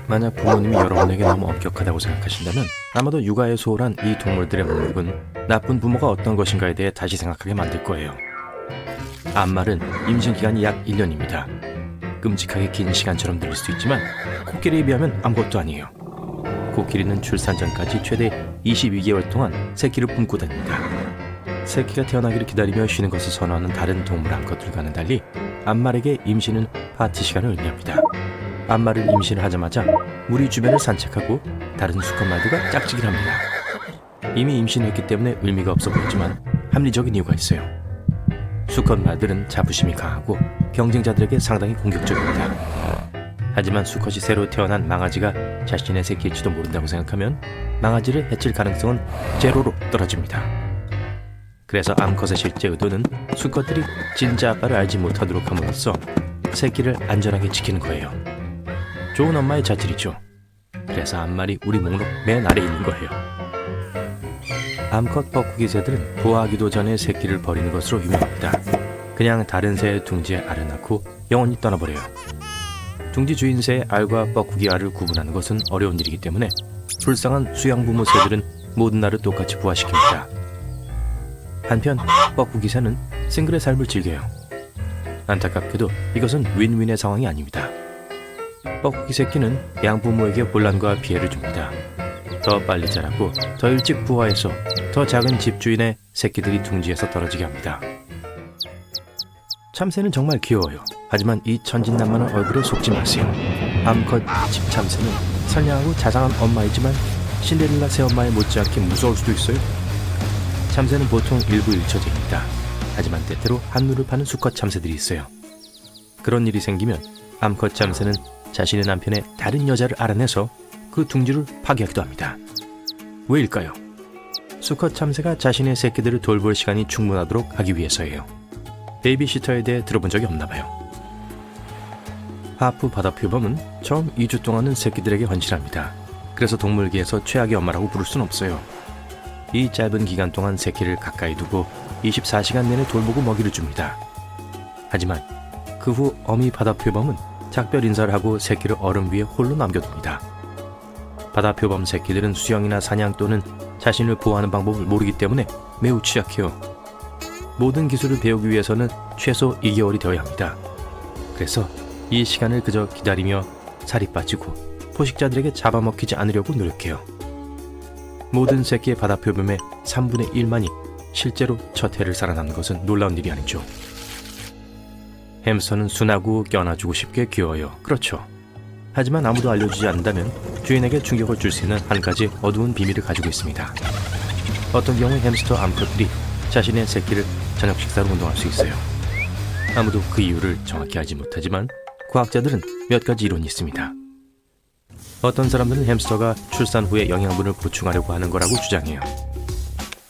만약 부모님이 여러분에게 너무 엄격하다고 생각하신다면 아마도 육아에 소홀한 이 동물들의 목록은 나쁜 부모가 어떤 것인가에 대해 다시 생각하게 만들 거예요. 암말은 임신 기간이 약 1년입니다. 끔찍하게 긴 시간처럼 들릴 수 있지만 코끼리에 비하면 아무것도 아니에요. 코끼리는 출산 전까지 최대 22개월 동안 새끼를 품고 다닙니다. 새끼가 태어나기를 기다리며 쉬는 것을 선호하는 다른 동물 암컷들과는 달리 암말에게 임신은 파티 시간을 의미합니다. 암말은 임신을 하자마자 무리 주변을 산책하고 다른 수컷말들과 짝짓기를 합니다. 이미 임신했기 때문에 의미가 없어 보이지만 합리적인 이유가 있어요. 수컷말들은 자부심이 강하고 경쟁자들에게 상당히 공격적입니다. 하지만 수컷이 새로 태어난 망아지가 자신의 새끼일지도 모른다고 생각하면 망아지를 해칠 가능성은 제로로 떨어집니다. 그래서 암컷의 실제 의도는 수컷들이 진짜 아빠를 알지 못하도록 함으로써 새끼를 안전하게 지키는 거예요. 좋은 엄마의 자질이죠. 그래서 암말이 우리 목록 맨 아래에 있는 거예요. 암컷 뻐꾸기 새들은 부화하기도 전에 새끼를 버리는 것으로 유명합니다. 그냥 다른 새의 둥지에 알을 낳고 영원히 떠나버려요. 둥지 주인 새의 알과 뻐꾸기 알을 구분하는 것은 어려운 일이기 때문에 불쌍한 수양부모 새들은 모든 알을 똑같이 부화시킵니다. 한편 뻐꾸기 새는 싱글의 삶을 즐겨요. 안타깝게도 이것은 윈윈의 상황이 아닙니다. 뻐꾸기 새끼는 양부모에게 혼란과 피해를 줍니다. 더 빨리 자라고 더 일찍 부화해서 더 작은 집주인의 새끼들이 둥지에서 떨어지게 합니다. 참새는 정말 귀여워요. 하지만 이 천진난만한 얼굴에 속지 마세요. 암컷 집참새는 선량하고 자상한 엄마이지만 신데렐라 새엄마에 못지않게 무서울 수도 있어요. 참새는 보통 일부 일처제입니다. 하지만 때때로 한눈을 파는 수컷 참새들이 있어요. 그런 일이 생기면 암컷 참새는 자신의 남편의 다른 여자를 알아내서 그 둥지를 파괴하기도 합니다. 왜일까요? 수컷 참새가 자신의 새끼들을 돌볼 시간이 충분하도록 하기 위해서예요. 베이비시터에 대해 들어본 적이 없나봐요. 하프 바다표범은 처음 2주 동안은 새끼들에게 헌신합니다. 그래서 동물계에서 최악의 엄마라고 부를 순 없어요. 이 짧은 기간 동안 새끼를 가까이 두고 24시간 내내 돌보고 먹이를 줍니다. 하지만 그 후 어미 바다표범은 작별 인사를 하고 새끼를 얼음 위에 홀로 남겨둡니다. 바다표범 새끼들은 수영이나 사냥 또는 자신을 보호하는 방법을 모르기 때문에 매우 취약해요. 모든 기술을 배우기 위해서는 최소 2개월이 되어야 합니다. 그래서 이 시간을 그저 기다리며 살이 빠지고 포식자들에게 잡아먹히지 않으려고 노력해요. 모든 새끼의 바다표범의 3분의 1만이 실제로 첫 해를 살아남는 것은 놀라운 일이 아니죠. 햄스터는 순하고 껴안아주고 쉽게 귀여워요. 그렇죠. 하지만 아무도 알려주지 않는다면 주인에게 충격을 줄 수 있는 한 가지 어두운 비밀을 가지고 있습니다. 어떤 경우에 햄스터 암컷들이 자신의 새끼를 저녁 식사로 운동할 수 있어요. 아무도 그 이유를 정확히 알지 못하지만 과학자들은 몇 가지 이론이 있습니다. 어떤 사람들은 햄스터가 출산 후에 영양분을 보충하려고 하는 거라고 주장해요.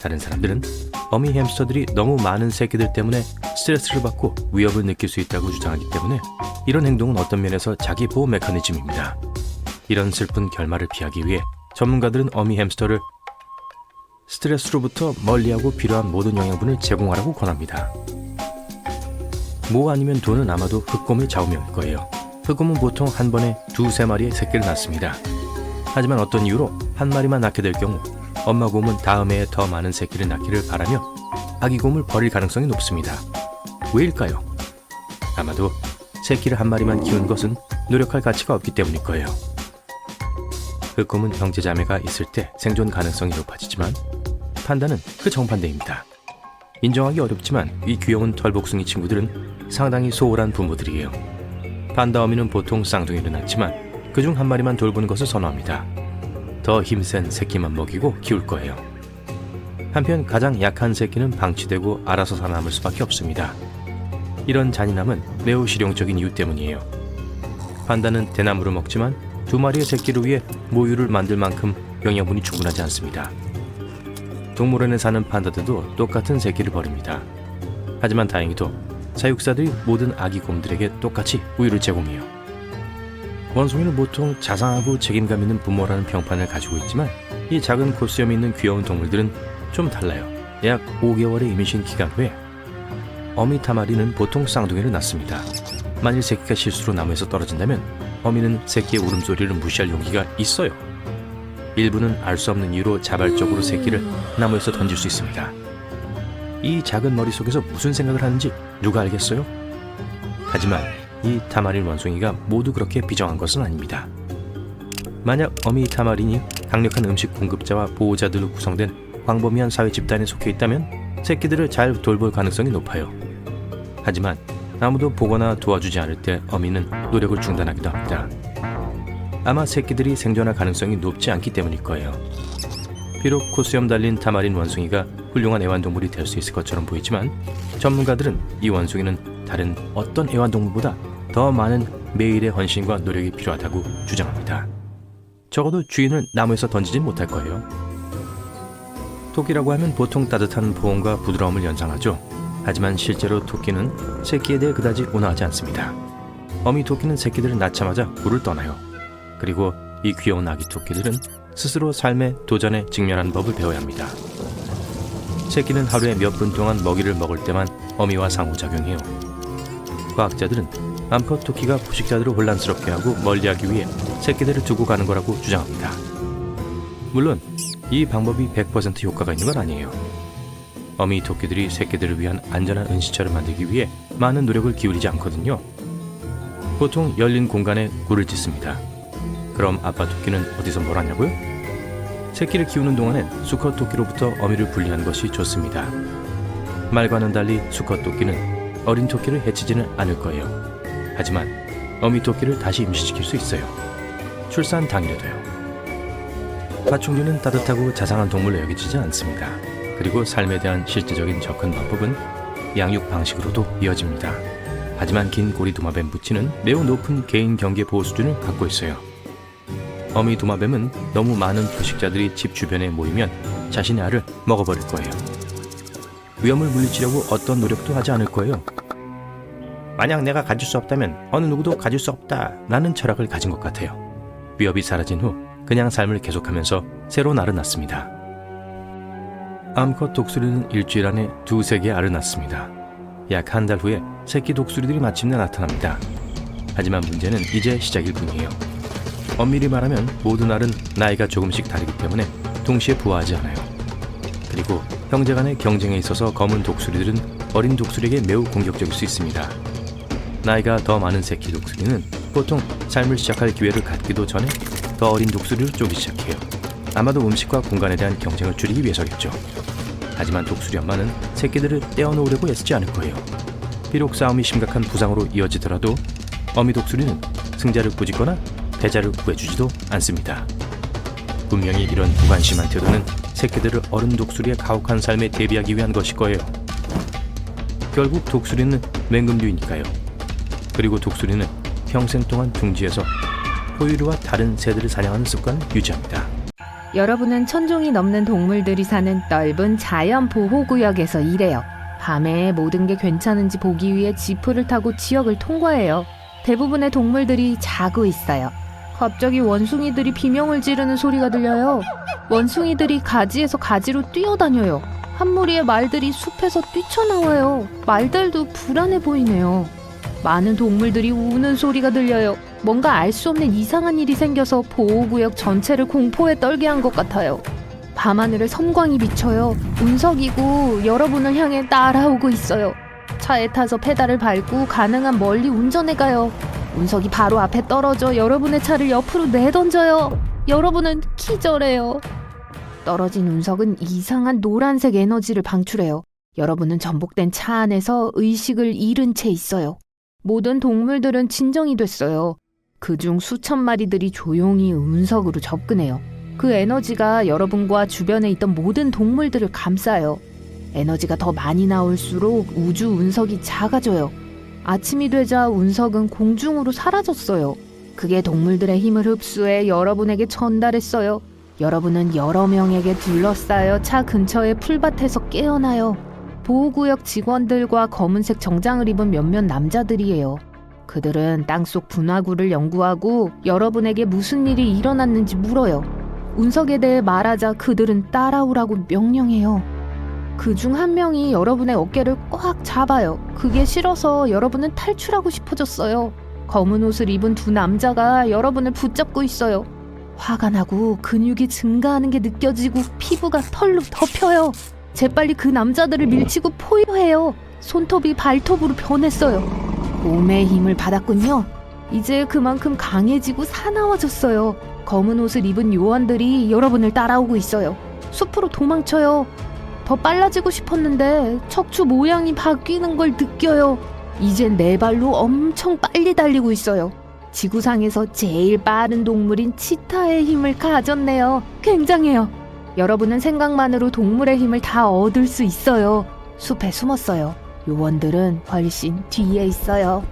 다른 사람들은 어미 햄스터들이 너무 많은 새끼들 때문에 스트레스를 받고 위협을 느낄 수 있다고 주장하기 때문에 이런 행동은 어떤 면에서 자기 보호 메커니즘입니다. 이런 슬픈 결말을 피하기 위해 전문가들은 어미 햄스터를 스트레스로부터 멀리하고 필요한 모든 영양분을 제공하라고 권합니다. 모 아니면 도는 아마도 흑곰의 좌우명일 거예요. 흑곰은 보통 한 번에 2-3마리의 새끼를 낳습니다. 하지만 어떤 이유로 한 마리만 낳게 될 경우 엄마 곰은 다음 해에 더 많은 새끼를 낳기를 바라며 아기 곰을 버릴 가능성이 높습니다. 왜일까요? 아마도 새끼를 한 마리만 키우는 것은 노력할 가치가 없기 때문일 거예요. 흑곰은 형제자매가 있을 때 생존 가능성이 높아지지만 판다는 그 정반대입니다. 인정하기 어렵지만 이 귀여운 털복숭이 친구들은 상당히 소홀한 부모들이에요. 판다 어미는 보통 쌍둥이를 낳지만 그중 한 마리만 돌보는 것을 선호합니다. 더 힘센 새끼만 먹이고 키울 거예요. 한편 가장 약한 새끼는 방치되고 알아서 살아남을 수밖에 없습니다. 이런 잔인함은 매우 실용적인 이유 때문이에요. 판다는 대나무를 먹지만 2마리의 새끼를 위해 모유를 만들 만큼 영양분이 충분하지 않습니다. 동물원에 사는 판다들도 똑같은 새끼를 버립니다. 하지만 다행히도 사육사들이 모든 아기 곰들에게 똑같이 우유를 제공해요. 원숭이는 보통 자상하고 책임감 있는 부모라는 평판을 가지고 있지만 이 작은 콧수염이 있는 귀여운 동물들은 좀 달라요. 약 5개월의 임신 기간 후에 어미 타마리는 보통 쌍둥이를 낳습니다. 만일 새끼가 실수로 나무에서 떨어진다면 어미는 새끼의 울음소리를 무시할 용기가 있어요. 일부는 알 수 없는 이유로 자발적으로 새끼를 나무에서 던질 수 있습니다. 이 작은 머릿속에서 무슨 생각을 하는지 누가 알겠어요? 하지만 이 타마린 원숭이가 모두 그렇게 비정한 것은 아닙니다. 만약 어미 타마린이 강력한 음식 공급자와 보호자들로 구성된 광범위한 사회 집단에 속해 있다면 새끼들을 잘 돌볼 가능성이 높아요. 하지만 아무도 보거나 도와주지 않을 때 어미는 노력을 중단하기도 합니다. 아마 새끼들이 생존할 가능성이 높지 않기 때문일 거예요. 비록 코수염 달린 타마린 원숭이가 훌륭한 애완동물이 될 수 있을 것처럼 보이지만 전문가들은 이 원숭이는 다른 어떤 애완동물보다 더 많은 매일의 헌신과 노력이 필요하다고 주장합니다. 적어도 주인을 나무에서 던지진 못할 거예요. 토끼라고 하면 보통 따뜻한 보온과 부드러움을 연상하죠. 하지만 실제로 토끼는 새끼에 대해 그다지 온화하지 않습니다. 어미 토끼는 새끼들을 낳자마자 굴을 떠나요. 그리고 이 귀여운 아기 토끼들은 스스로 삶의 도전에 직면하는 법을 배워야 합니다. 새끼는 하루에 몇 분 동안 먹이를 먹을 때만 어미와 상호작용해요. 과학자들은 암컷 토끼가 포식자들을 혼란스럽게 하고 멀리하기 위해 새끼들을 두고 가는 거라고 주장합니다. 물론 이 방법이 100% 효과가 있는 건 아니에요. 어미 토끼들이 새끼들을 위한 안전한 은시처를 만들기 위해 많은 노력을 기울이지 않거든요. 보통 열린 공간에 굴을 짓습니다. 그럼 아빠 토끼는 어디서 뭘 하냐고요? 새끼를 키우는 동안엔 수컷 토끼로부터 어미를 분리하는 것이 좋습니다. 말과는 달리 수컷 토끼는 어린 토끼를 해치지는 않을 거예요. 하지만 어미 토끼를 다시 임신시킬 수 있어요. 출산 당일에도요. 파충류는 따뜻하고 자상한 동물로 여겨지지 않습니다. 그리고 삶에 대한 실제적인 접근 방법은 양육 방식으로도 이어집니다. 하지만 긴 고리 도마뱀 부치는 매우 높은 개인 경계 보호 수준을 갖고 있어요. 어미 도마뱀은 너무 많은 포식자들이 집 주변에 모이면 자신의 알을 먹어버릴 거예요. 위험을 물리치려고 어떤 노력도 하지 않을 거예요. 만약 내가 가질 수 없다면 어느 누구도 가질 수 없다 라는 철학을 가진 것 같아요. 위협이 사라진 후 그냥 삶을 계속하면서 새로운 알을 낳습니다. 암컷 독수리는 일주일 안에 2-3개의 알을 낳습니다. 약 한 달 후에 새끼 독수리들이 마침내 나타납니다. 하지만 문제는 이제 시작일 뿐이에요. 엄밀히 말하면 모든 알은 나이가 조금씩 다르기 때문에 동시에 부화하지 않아요. 그리고 형제 간의 경쟁에 있어서 검은 독수리들은 어린 독수리에게 매우 공격적일 수 있습니다. 나이가 더 많은 새끼 독수리는 보통 삶을 시작할 기회를 갖기도 전에 더 어린 독수리를 쪼기 시작해요. 아마도 음식과 공간에 대한 경쟁을 줄이기 위해서겠죠. 하지만 독수리 엄마는 새끼들을 떼어놓으려고 애쓰지 않을 거예요. 비록 싸움이 심각한 부상으로 이어지더라도 어미 독수리는 승자를 꾸짖거나 패자를 구해주지도 않습니다. 분명히 이런 무관심한 태도는 새끼들을 어른 독수리의 가혹한 삶에 대비하기 위한 것일 거예요. 결국 독수리는 맹금류이니까요. 그리고 독수리는 평생 동안 둥지에서 포유류와 다른 새들을 사냥하는 습관을 유지합니다. 여러분은 1000종이 넘는 동물들이 사는 넓은 자연 보호구역에서 일해요. 밤에 모든 게 괜찮은지 보기 위해 지프를 타고 지역을 통과해요. 대부분의 동물들이 자고 있어요. 갑자기 원숭이들이 비명을 지르는 소리가 들려요. 원숭이들이 가지에서 가지로 뛰어다녀요. 한 무리의 말들이 숲에서 뛰쳐나와요. 말들도 불안해 보이네요. 많은 동물들이 우는 소리가 들려요. 뭔가 알 수 없는 이상한 일이 생겨서 보호구역 전체를 공포에 떨게 한 것 같아요. 밤하늘에 섬광이 비쳐요. 운석이고 여러분을 향해 따라오고 있어요. 차에 타서 페달을 밟고 가능한 멀리 운전해 가요. 운석이 바로 앞에 떨어져 여러분의 차를 옆으로 내던져요. 여러분은 기절해요. 떨어진 운석은 이상한 노란색 에너지를 방출해요. 여러분은 전복된 차 안에서 의식을 잃은 채 있어요. 모든 동물들은 진정이 됐어요. 그중 수천 마리들이 조용히 운석으로 접근해요. 그 에너지가 여러분과 주변에 있던 모든 동물들을 감싸요. 에너지가 더 많이 나올수록 우주 운석이 작아져요. 아침이 되자 운석은 공중으로 사라졌어요. 그게 동물들의 힘을 흡수해 여러분에게 전달했어요. 여러분은 여러 명에게 둘러싸여 차 근처의 풀밭에서 깨어나요. 보호구역 직원들과 검은색 정장을 입은 몇몇 남자들이에요. 그들은 땅속 분화구를 연구하고 여러분에게 무슨 일이 일어났는지 물어요. 운석에 대해 말하자 그들은 따라오라고 명령해요. 그중 한 명이 여러분의 어깨를 꽉 잡아요. 그게 싫어서 여러분은 탈출하고 싶어졌어요. 검은 옷을 입은 두 남자가 여러분을 붙잡고 있어요. 화가 나고 근육이 증가하는 게 느껴지고 피부가 털로 덮여요. 재빨리 그 남자들을 밀치고 포효해요. 손톱이 발톱으로 변했어요. 몸의 힘을 받았군요. 이제 그만큼 강해지고 사나워졌어요. 검은 옷을 입은 요원들이 여러분을 따라오고 있어요. 숲으로 도망쳐요. 더 빨라지고 싶었는데 척추 모양이 바뀌는 걸 느껴요. 이젠 네 발로 엄청 빨리 달리고 있어요. 지구상에서 제일 빠른 동물인 치타의 힘을 가졌네요. 굉장해요. 여러분은 생각만으로 동물의 힘을 다 얻을 수 있어요. 숲에 숨었어요. 요원들은 훨씬 뒤에 있어요.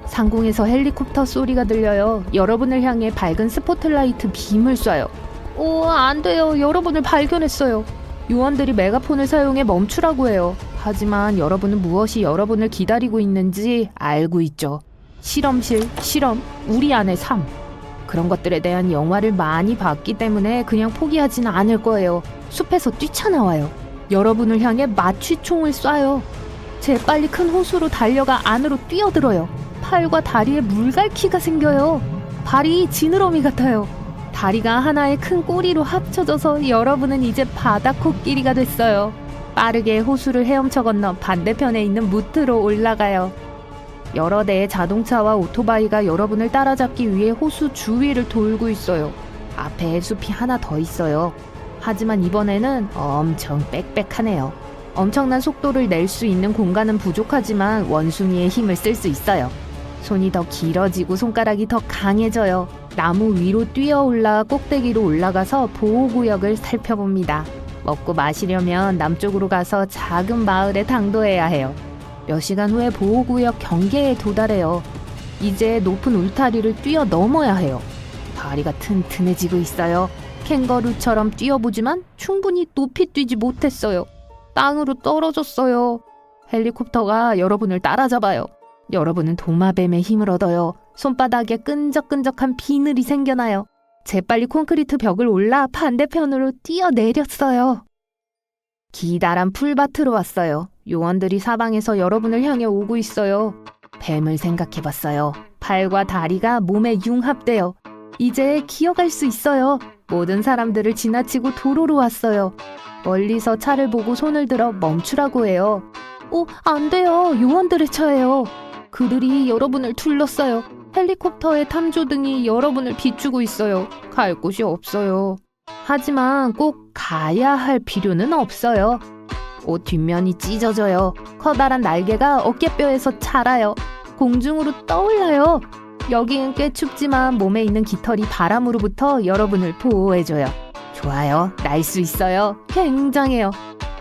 상공에서 헬리콥터 소리가 들려요. 여러분을 향해 밝은 스포트라이트 빔을 쏴요. 오, 안 돼요. 여러분을 발견했어요. 요원들이 메가폰을 사용해 멈추라고 해요. 하지만 여러분은 무엇이 여러분을 기다리고 있는지 알고 있죠. 실험실, 실험, 우리 안의 삶. 그런 것들에 대한 영화를 많이 봤기 때문에 그냥 포기하지는 않을 거예요. 숲에서 뛰쳐나와요. 여러분을 향해 마취총을 쏴요. 재빨리 큰 호수로 달려가 안으로 뛰어들어요. 팔과 다리에 물갈퀴가 생겨요. 발이 지느러미 같아요. 다리가 하나의 큰 꼬리로 합쳐져서 여러분은 이제 바다 코끼리가 됐어요. 빠르게 호수를 헤엄쳐 건너 반대편에 있는 무트로 올라가요. 여러 대의 자동차와 오토바이가 여러분을 따라잡기 위해 호수 주위를 돌고 있어요. 앞에 숲이 하나 더 있어요. 하지만 이번에는 엄청 빽빽하네요. 엄청난 속도를 낼 수 있는 공간은 부족하지만 원숭이의 힘을 쓸 수 있어요. 손이 더 길어지고 손가락이 더 강해져요. 나무 위로 뛰어올라 꼭대기로 올라가서 보호구역을 살펴봅니다. 먹고 마시려면 남쪽으로 가서 작은 마을에 당도해야 해요. 몇 시간 후에 보호구역 경계에 도달해요. 이제 높은 울타리를 뛰어넘어야 해요. 다리가 튼튼해지고 있어요. 캥거루처럼 뛰어보지만 충분히 높이 뛰지 못했어요. 땅으로 떨어졌어요. 헬리콥터가 여러분을 따라잡아요. 여러분은 도마뱀의 힘을 얻어요. 손바닥에 끈적끈적한 비늘이 생겨나요. 재빨리 콘크리트 벽을 올라 반대편으로 뛰어내렸어요. 기다란 풀밭으로 왔어요. 요원들이 사방에서 여러분을 향해 오고 있어요. 뱀을 생각해봤어요. 팔과 다리가 몸에 융합돼요. 이제 기어갈 수 있어요. 모든 사람들을 지나치고 도로로 왔어요. 멀리서 차를 보고 손을 들어 멈추라고 해요. 오, 안 돼요. 요원들의 차예요. 그들이 여러분을 둘러싸요. 헬리콥터의 탐조등이 여러분을 비추고 있어요. 갈 곳이 없어요. 하지만 꼭 가야 할 필요는 없어요. 옷 뒷면이 찢어져요. 커다란 날개가 어깨뼈에서 자라요. 공중으로 떠올라요. 여긴 꽤 춥지만 몸에 있는 깃털이 바람으로부터 여러분을 보호해줘요. 좋아요. 날 수 있어요. 굉장해요.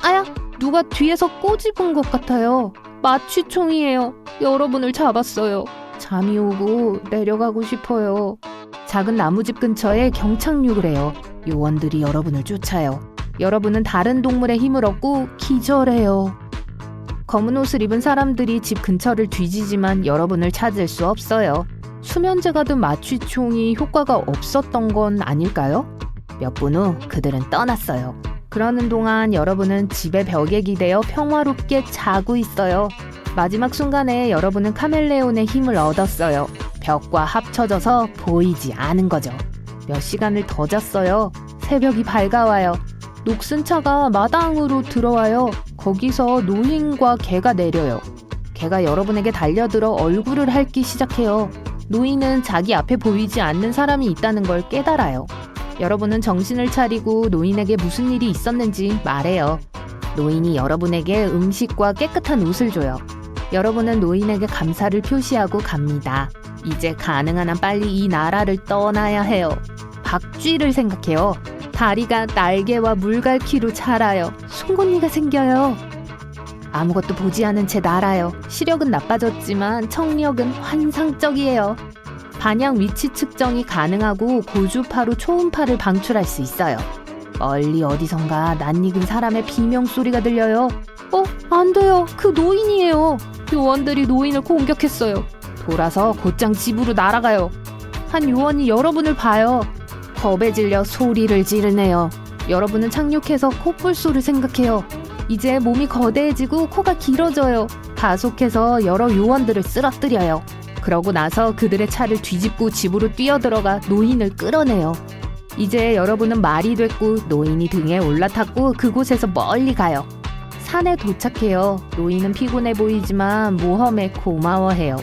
아야, 누가 뒤에서 꼬집은 것 같아요. 마취총이에요. 여러분을 잡았어요. 잠이 오고 내려가고 싶어요. 작은 나무집 근처에 경착륙을 해요. 요원들이 여러분을 쫓아요. 여러분은 다른 동물의 힘을 얻고 기절해요. 검은 옷을 입은 사람들이 집 근처를 뒤지지만 여러분을 찾을 수 없어요. 수면제가 든 마취총이 효과가 없었던 건 아닐까요? 몇 분 후 그들은 떠났어요. 그러는 동안 여러분은 집의 벽에 기대어 평화롭게 자고 있어요. 마지막 순간에 여러분은 카멜레온의 힘을 얻었어요. 벽과 합쳐져서 보이지 않은 거죠. 몇 시간을 더 잤어요. 새벽이 밝아와요. 녹슨 차가 마당으로 들어와요. 거기서 노인과 개가 내려요. 개가 여러분에게 달려들어 얼굴을 핥기 시작해요. 노인은 자기 앞에 보이지 않는 사람이 있다는 걸 깨달아요. 여러분은 정신을 차리고 노인에게 무슨 일이 있었는지 말해요. 노인이 여러분에게 음식과 깨끗한 옷을 줘요. 여러분은 노인에게 감사를 표시하고 갑니다. 이제 가능한 한 빨리 이 나라를 떠나야 해요. 박쥐를 생각해요. 다리가 날개와 물갈퀴로 자라요. 송곳니가 생겨요. 아무것도 보지 않은 채 날아요. 시력은 나빠졌지만 청력은 환상적이에요. 반향 위치 측정이 가능하고 고주파로 초음파를 방출할 수 있어요. 멀리 어디선가 낯익은 사람의 비명소리가 들려요. 안 돼요. 그 노인이에요. 요원들이 노인을 공격했어요. 돌아서 곧장 집으로 날아가요. 한 요원이 여러분을 봐요. 겁에 질려 소리를 지르네요. 여러분은 착륙해서 코뿔소를 생각해요. 이제 몸이 거대해지고 코가 길어져요. 가속해서 여러 요원들을 쓰러뜨려요. 그러고 나서 그들의 차를 뒤집고 집으로 뛰어들어가 노인을 끌어내요. 이제 여러분은 말이 됐고 노인이 등에 올라탔고 그곳에서 멀리 가요. 산에 도착해요. 노인은 피곤해 보이지만 모험에 고마워해요.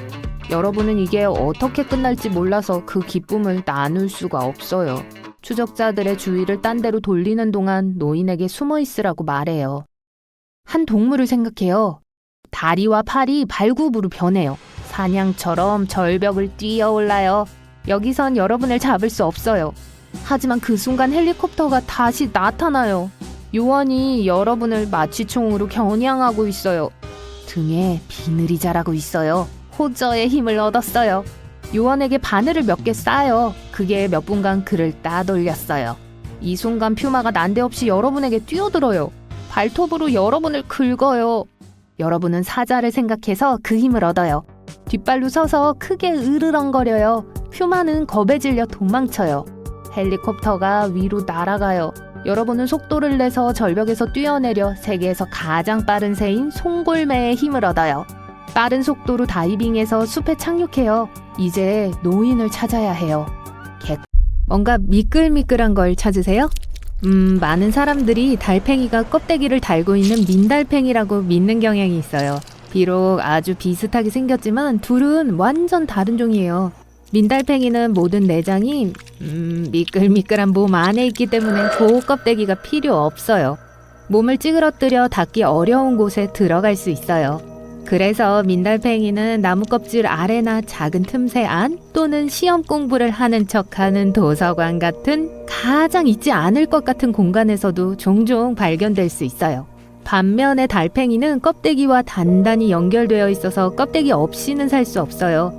여러분은 이게 어떻게 끝날지 몰라서 그 기쁨을 나눌 수가 없어요. 추적자들의 주의를 딴 데로 돌리는 동안 노인에게 숨어 있으라고 말해요. 한 동물을 생각해요. 다리와 팔이 발굽으로 변해요. 사냥처럼 절벽을 뛰어올라요. 여기선 여러분을 잡을 수 없어요. 하지만 그 순간 헬리콥터가 다시 나타나요. 요원이 여러분을 마취총으로 겨냥하고 있어요. 등에 비늘이 자라고 있어요. 호저의 힘을 얻었어요. 요원에게 바늘을 몇 개 쏴요. 그게 몇 분간 그를 따돌렸어요. 이 순간 퓨마가 난데없이 여러분에게 뛰어들어요. 발톱으로 여러분을 긁어요. 여러분은 사자를 생각해서 그 힘을 얻어요. 뒷발로 서서 크게 으르렁거려요. 퓨마는 겁에 질려 도망쳐요. 헬리콥터가 위로 날아가요. 여러분은 속도를 내서 절벽에서 뛰어내려 세계에서 가장 빠른 새인 송골매의 힘을 얻어요. 빠른 속도로 다이빙해서 숲에 착륙해요. 이제 노인을 찾아야 해요. 뭔가 미끌미끌한 걸 찾으세요? 많은 사람들이 달팽이가 껍데기를 달고 있는 민달팽이라고 믿는 경향이 있어요. 비록 아주 비슷하게 생겼지만 둘은 완전 다른 종이에요. 민달팽이는 모든 내장이 미끌미끌한 몸 안에 있기 때문에 보호 껍데기가 필요 없어요. 몸을 찌그러뜨려 닿기 어려운 곳에 들어갈 수 있어요. 그래서 민달팽이는 나무 껍질 아래나 작은 틈새 안 또는 시험 공부를 하는 척하는 도서관 같은 가장 있지 않을 것 같은 공간에서도 종종 발견될 수 있어요. 반면에 달팽이는 껍데기와 단단히 연결되어 있어서 껍데기 없이는 살 수 없어요.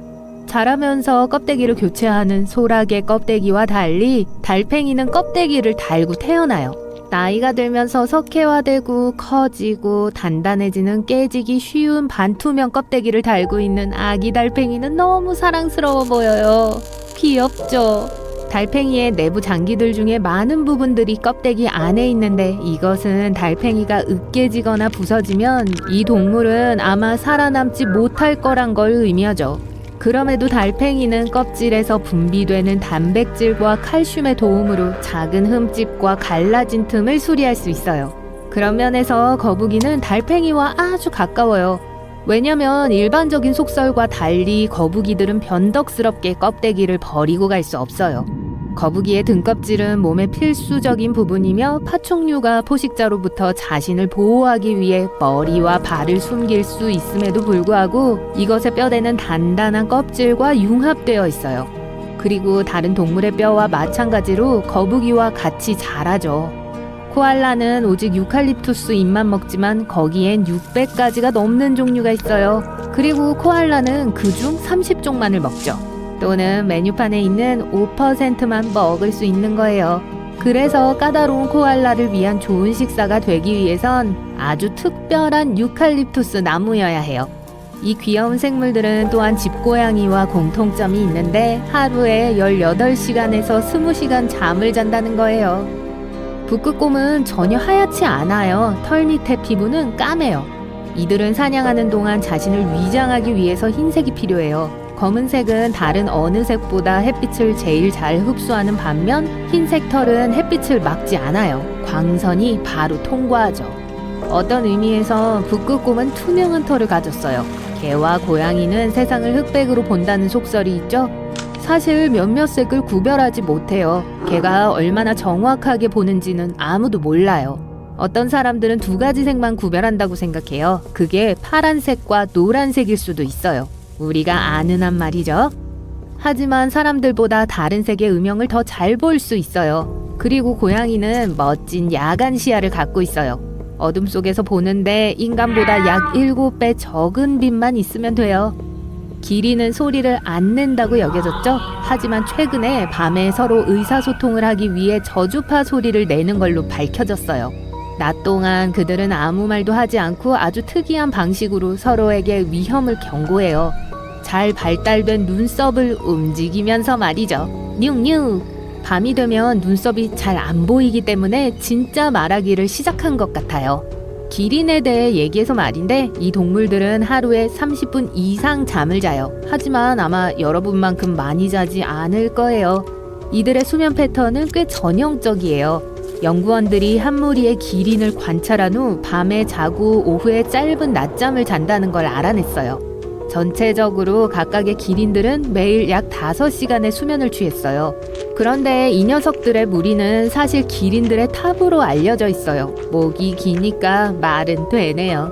자라면서 껍데기를 교체하는 소라게 껍데기와 달리 달팽이는 껍데기를 달고 태어나요. 나이가 들면서 석회화되고 커지고 단단해지는 깨지기 쉬운 반투명 껍데기를 달고 있는 아기 달팽이는 너무 사랑스러워 보여요. 귀엽죠? 달팽이의 내부 장기들 중에 많은 부분들이 껍데기 안에 있는데 이것은 달팽이가 으깨지거나 부서지면 이 동물은 아마 살아남지 못할 거란 걸 의미하죠. 그럼에도 달팽이는 껍질에서 분비되는 단백질과 칼슘의 도움으로 작은 흠집과 갈라진 틈을 수리할 수 있어요. 그런 면에서 거북이는 달팽이와 아주 가까워요. 왜냐면 일반적인 속설과 달리 거북이들은 변덕스럽게 껍데기를 버리고 갈 수 없어요. 거북이의 등껍질은 몸의 필수적인 부분이며 파충류가 포식자로부터 자신을 보호하기 위해 머리와 발을 숨길 수 있음에도 불구하고 이것의 뼈대는 단단한 껍질과 융합되어 있어요. 그리고 다른 동물의 뼈와 마찬가지로 거북이와 같이 자라죠. 코알라는 오직 유칼립투스 잎만 먹지만 거기엔 600가지가 넘는 종류가 있어요. 그리고 코알라는 그중 30종만을 먹죠. 또는 메뉴판에 있는 5%만 먹을 수 있는 거예요. 그래서 까다로운 코알라를 위한 좋은 식사가 되기 위해선 아주 특별한 유칼립투스 나무여야 해요. 이 귀여운 생물들은 또한 집고양이와 공통점이 있는데 하루에 18시간에서 20시간 잠을 잔다는 거예요. 북극곰은 전혀 하얗지 않아요. 털 밑에 피부는 까매요. 이들은 사냥하는 동안 자신을 위장하기 위해서 흰색이 필요해요. 검은색은 다른 어느 색보다 햇빛을 제일 잘 흡수하는 반면 흰색 털은 햇빛을 막지 않아요. 광선이 바로 통과하죠. 어떤 의미에서 북극곰은 투명한 털을 가졌어요. 개와 고양이는 세상을 흑백으로 본다는 속설이 있죠. 사실 몇몇 색을 구별하지 못해요. 개가 얼마나 정확하게 보는지는 아무도 몰라요. 어떤 사람들은 2가지 색만 구별한다고 생각해요. 그게 파란색과 노란색일 수도 있어요. 우리가 아는 한 말이죠. 하지만 사람들보다 다른 색의 음영을 더 잘 볼 수 있어요. 그리고 고양이는 멋진 야간 시야를 갖고 있어요. 어둠 속에서 보는데 인간보다 약 7배 적은 빛만 있으면 돼요. 기린은 소리를 안 낸다고 여겨졌죠? 하지만 최근에 밤에 서로 의사소통을 하기 위해 저주파 소리를 내는 걸로 밝혀졌어요. 낮 동안 그들은 아무 말도 하지 않고 아주 특이한 방식으로 서로에게 위험을 경고해요. 잘 발달된 눈썹을 움직이면서 말이죠. 뉴뉴! 밤이 되면 눈썹이 잘 안 보이기 때문에 진짜 말하기를 시작한 것 같아요. 기린에 대해 얘기해서 말인데 이 동물들은 하루에 30분 이상 잠을 자요. 하지만 아마 여러분만큼 많이 자지 않을 거예요. 이들의 수면 패턴은 꽤 전형적이에요. 연구원들이 한 무리의 기린을 관찰한 후 밤에 자고 오후에 짧은 낮잠을 잔다는 걸 알아냈어요. 전체적으로 각각의 기린들은 매일 약 5시간의 수면을 취했어요. 그런데 이 녀석들의 무리는 사실 기린들의 탑으로 알려져 있어요. 목이 기니까 말은 되네요.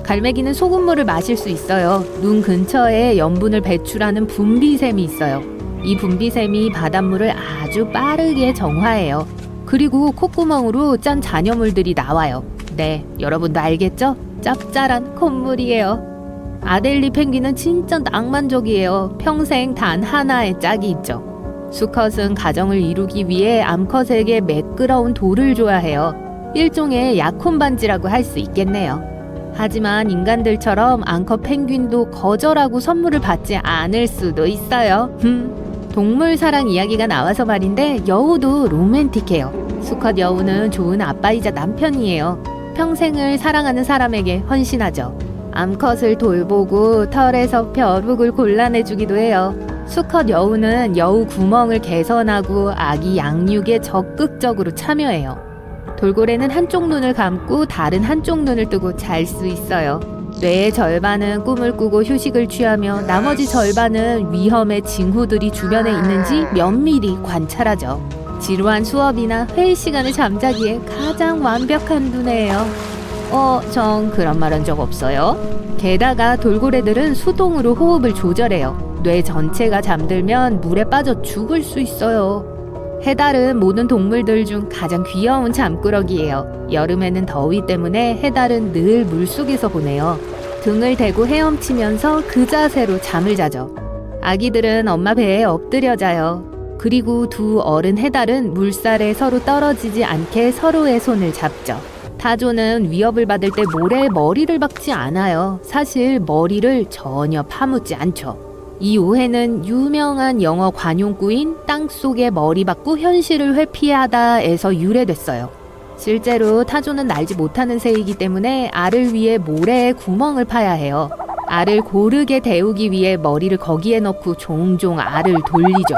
갈매기는 소금물을 마실 수 있어요. 눈 근처에 염분을 배출하는 분비샘이 있어요. 이 분비샘이 바닷물을 아주 빠르게 정화해요. 그리고 콧구멍으로 짠 잔여물들이 나와요. 네, 여러분도 알겠죠? 짭짤한 콧물이에요. 아델리 펭귄은 진짜 낭만적이에요. 평생 단 하나의 짝이 있죠. 수컷은 가정을 이루기 위해 암컷에게 매끄러운 돌을 줘야 해요. 일종의 약혼 반지라고 할 수 있겠네요. 하지만 인간들처럼 암컷 펭귄도 거절하고 선물을 받지 않을 수도 있어요. 동물 사랑 이야기가 나와서 말인데 여우도 로맨틱해요. 수컷 여우는 좋은 아빠이자 남편이에요. 평생을 사랑하는 사람에게 헌신하죠. 암컷을 돌보고 털에서 벼룩을 골라내주기도 해요. 수컷 여우는 여우 구멍을 개선하고 아기 양육에 적극적으로 참여해요. 돌고래는 한쪽 눈을 감고 다른 한쪽 눈을 뜨고 잘 수 있어요. 뇌의 절반은 꿈을 꾸고 휴식을 취하며 나머지 절반은 위험의 징후들이 주변에 있는지 면밀히 관찰하죠. 지루한 수업이나 회의 시간을 잠자기에 가장 완벽한 두뇌예요. 전 그런 말 한 적 없어요. 게다가 돌고래들은 수동으로 호흡을 조절해요. 뇌 전체가 잠들면 물에 빠져 죽을 수 있어요. 해달은 모든 동물들 중 가장 귀여운 잠꾸러기예요. 여름에는 더위 때문에 해달은 늘 물속에서 보내요. 등을 대고 헤엄치면서 그 자세로 잠을 자죠. 아기들은 엄마 배에 엎드려 자요. 그리고 두 어른 해달은 물살에 서로 떨어지지 않게 서로의 손을 잡죠. 타조는 위협을 받을 때 모래에 머리를 박지 않아요. 사실 머리를 전혀 파묻지 않죠. 이 오해는 유명한 영어 관용구인 땅속에 머리 박고 현실을 회피하다에서 유래됐어요. 실제로 타조는 날지 못하는 새이기 때문에 알을 위해 모래에 구멍을 파야 해요. 알을 고르게 데우기 위해 머리를 거기에 넣고 종종 알을 돌리죠.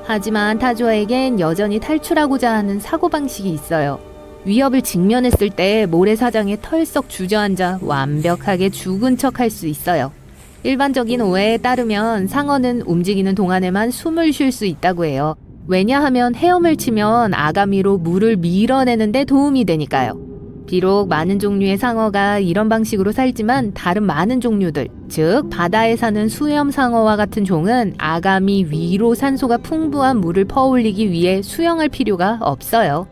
하지만 타조에겐 여전히 탈출하고자 하는 사고방식이 있어요. 위협을 직면했을 때 모래사장에 털썩 주저앉아 완벽하게 죽은 척 할 수 있어요. 일반적인 오해에 따르면 상어는 움직이는 동안에만 숨을 쉴 수 있다고 해요. 왜냐하면 헤엄을 치면 아가미로 물을 밀어내는데 도움이 되니까요. 비록 많은 종류의 상어가 이런 방식으로 살지만 다른 많은 종류들, 즉 바다에 사는 수염 상어와 같은 종은 아가미 위로 산소가 풍부한 물을 퍼올리기 위해 수영할 필요가 없어요.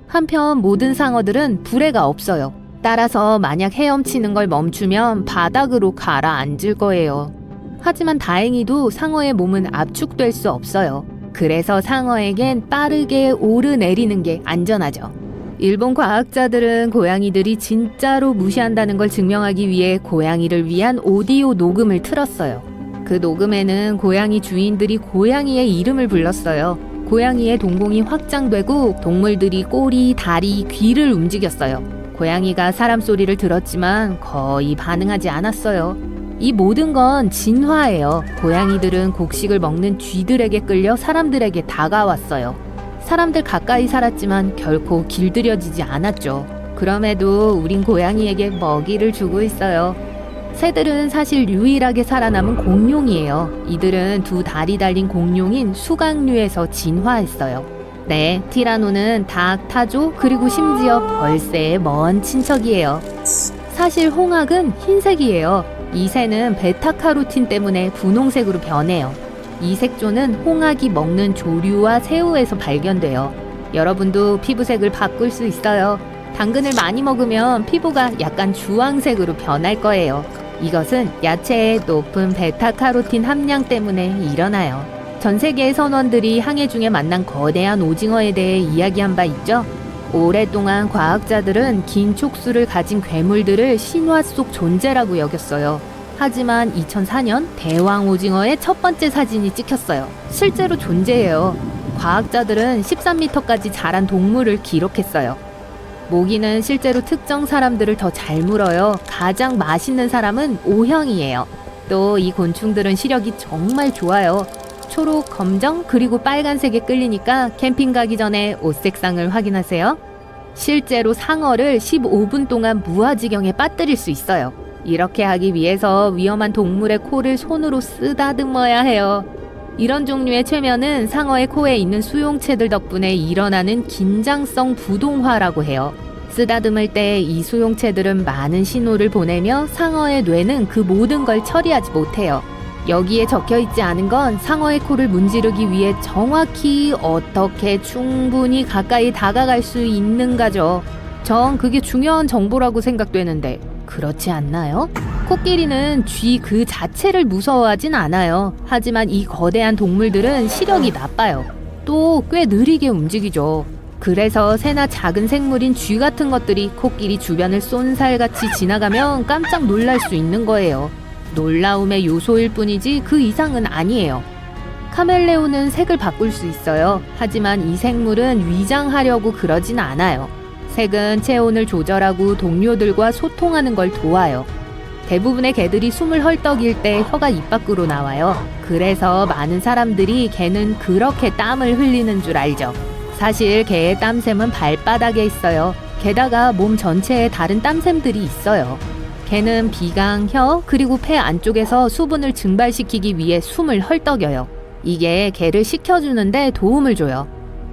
한편 모든 상어들은 부레가 없어요. 따라서 만약 헤엄치는 걸 멈추면 바닥으로 가라앉을 거예요. 하지만 다행히도 상어의 몸은 압축될 수 없어요. 그래서 상어에겐 빠르게 오르내리는 게 안전하죠. 일본 과학자들은 고양이들이 진짜로 무시한다는 걸 증명하기 위해 고양이를 위한 오디오 녹음을 틀었어요. 그 녹음에는 고양이 주인들이 고양이의 이름을 불렀어요. 고양이의 동공이 확장되고 동물들이 꼬리, 다리, 귀를 움직였어요. 고양이가 사람 소리를 들었지만 거의 반응하지 않았어요. 이 모든 건 진화예요. 고양이들은 곡식을 먹는 쥐들에게 끌려 사람들에게 다가왔어요. 사람들 가까이 살았지만 결코 길들여지지 않았죠. 그럼에도 우린 고양이에게 먹이를 주고 있어요. 새들은 사실 유일하게 살아남은 공룡이에요. 이들은 두 다리 달린 공룡인 수각류에서 진화했어요. 네, 티라노는 닭, 타조, 그리고 심지어 벌새의 먼 친척이에요. 사실 홍학은 흰색이에요. 이 새는 베타카로틴 때문에 분홍색으로 변해요. 이 색조는 홍학이 먹는 조류와 새우에서 발견돼요. 여러분도 피부색을 바꿀 수 있어요. 당근을 많이 먹으면 피부가 약간 주황색으로 변할 거예요. 이것은 야채의 높은 베타카로틴 함량 때문에 일어나요. 전 세계의 선원들이 항해 중에 만난 거대한 오징어에 대해 이야기한 바 있죠? 오랫동안 과학자들은 긴 촉수를 가진 괴물들을 신화 속 존재라고 여겼어요. 하지만 2004년 대왕 오징어의 첫 번째 사진이 찍혔어요. 실제로 존재해요. 과학자들은 13m까지 자란 동물을 기록했어요. 모기는 실제로 특정 사람들을 더 잘 물어요. 가장 맛있는 사람은 O형이에요. 또 이 곤충들은 시력이 정말 좋아요. 초록, 검정, 그리고 빨간색에 끌리니까 캠핑 가기 전에 옷 색상을 확인하세요. 실제로 상어를 15분 동안 무아지경에 빠뜨릴 수 있어요. 이렇게 하기 위해서 위험한 동물의 코를 손으로 쓰다듬어야 해요. 이런 종류의 최면은 상어의 코에 있는 수용체들 덕분에 일어나는 긴장성 부동화라고 해요. 쓰다듬을 때 이 수용체들은 많은 신호를 보내며 상어의 뇌는 그 모든 걸 처리하지 못해요. 여기에 적혀 있지 않은 건 상어의 코를 문지르기 위해 정확히 어떻게 충분히 가까이 다가갈 수 있는가죠. 전 그게 중요한 정보라고 생각되는데 그렇지 않나요? 코끼리는 쥐 그 자체를 무서워하진 않아요. 하지만 이 거대한 동물들은 시력이 나빠요. 또 꽤 느리게 움직이죠. 그래서 새나 작은 생물인 쥐 같은 것들이 코끼리 주변을 쏜살같이 지나가면 깜짝 놀랄 수 있는 거예요. 놀라움의 요소일 뿐이지 그 이상은 아니에요. 카멜레온은 색을 바꿀 수 있어요. 하지만 이 생물은 위장하려고 그러진 않아요. 색은 체온을 조절하고 동료들과 소통하는 걸 도와요. 대부분의 개들이 숨을 헐떡일 때 혀가 입 밖으로 나와요. 그래서 많은 사람들이 개는 그렇게 땀을 흘리는 줄 알죠. 사실 개의 땀샘은 발바닥에 있어요. 게다가 몸 전체에 다른 땀샘들이 있어요. 개는 비강, 혀, 그리고 폐 안쪽에서 수분을 증발시키기 위해 숨을 헐떡여요. 이게 개를 식혀주는데 도움을 줘요.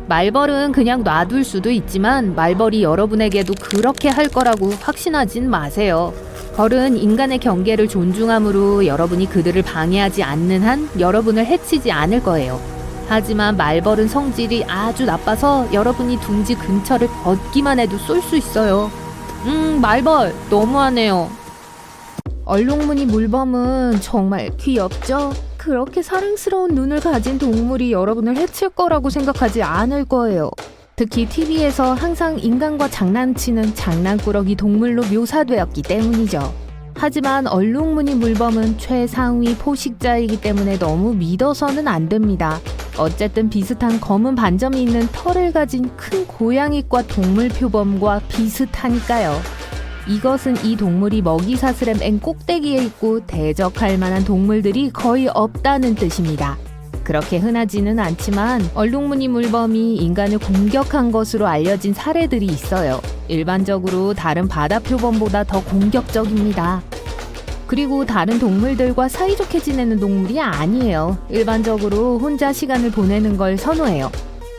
말벌은 그냥 놔둘 수도 있지만 말벌이 여러분에게도 그렇게 할 거라고 확신하진 마세요. 벌은 인간의 경계를 존중하므로 여러분이 그들을 방해하지 않는 한 여러분을 해치지 않을 거예요. 하지만 말벌은 성질이 아주 나빠서 여러분이 둥지 근처를 걷기만 해도 쏠 수 있어요. 말벌 너무하네요. 얼룩무늬 물범은 정말 귀엽죠? 그렇게 사랑스러운 눈을 가진 동물이 여러분을 해칠 거라고 생각하지 않을 거예요. 특히 TV에서 항상 인간과 장난치는 장난꾸러기 동물로 묘사되었기 때문이죠. 하지만 얼룩무늬 물범은 최상위 포식자이기 때문에 너무 믿어서는 안 됩니다. 어쨌든 비슷한 검은 반점이 있는 털을 가진 큰 고양이과 동물 표범과 비슷하니까요. 이것은 이 동물이 먹이사슬의 맨 꼭대기에 있고 대적할 만한 동물들이 거의 없다는 뜻입니다. 그렇게 흔하지는 않지만 얼룩무늬 물범이 인간을 공격한 것으로 알려진 사례들이 있어요. 일반적으로 다른 바다 표범보다 더 공격적입니다. 그리고 다른 동물들과 사이좋게 지내는 동물이 아니에요. 일반적으로 혼자 시간을 보내는 걸 선호해요.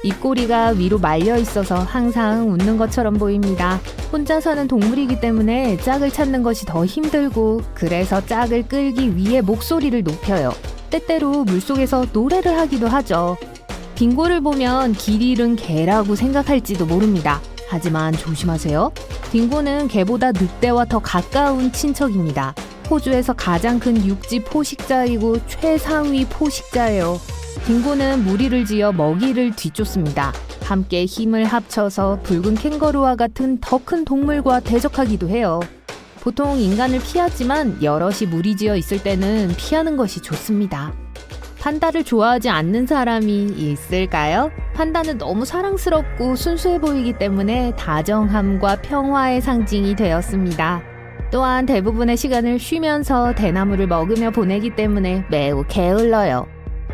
입꼬리가 위로 말려 있어서 항상 웃는 것처럼 보입니다. 혼자 사는 동물이기 때문에 짝을 찾는 것이 더 힘들고 그래서 짝을 끌기 위해 목소리를 높여요. 때때로 물속에서 노래를 하기도 하죠. 딩고를 보면 길 잃은 개라고 생각할지도 모릅니다. 하지만 조심하세요. 딩고는 개보다 늑대와 더 가까운 친척입니다. 호주에서 가장 큰 육지 포식자이고 최상위 포식자예요. 딩고는 무리를 지어 먹이를 뒤쫓습니다. 함께 힘을 합쳐서 붉은 캥거루와 같은 더 큰 동물과 대적하기도 해요. 보통 인간을 피하지만 여럿이 무리지어 있을 때는 피하는 것이 좋습니다. 판다를 좋아하지 않는 사람이 있을까요? 판다는 너무 사랑스럽고 순수해 보이기 때문에 다정함과 평화의 상징이 되었습니다. 또한 대부분의 시간을 쉬면서 대나무를 먹으며 보내기 때문에 매우 게을러요.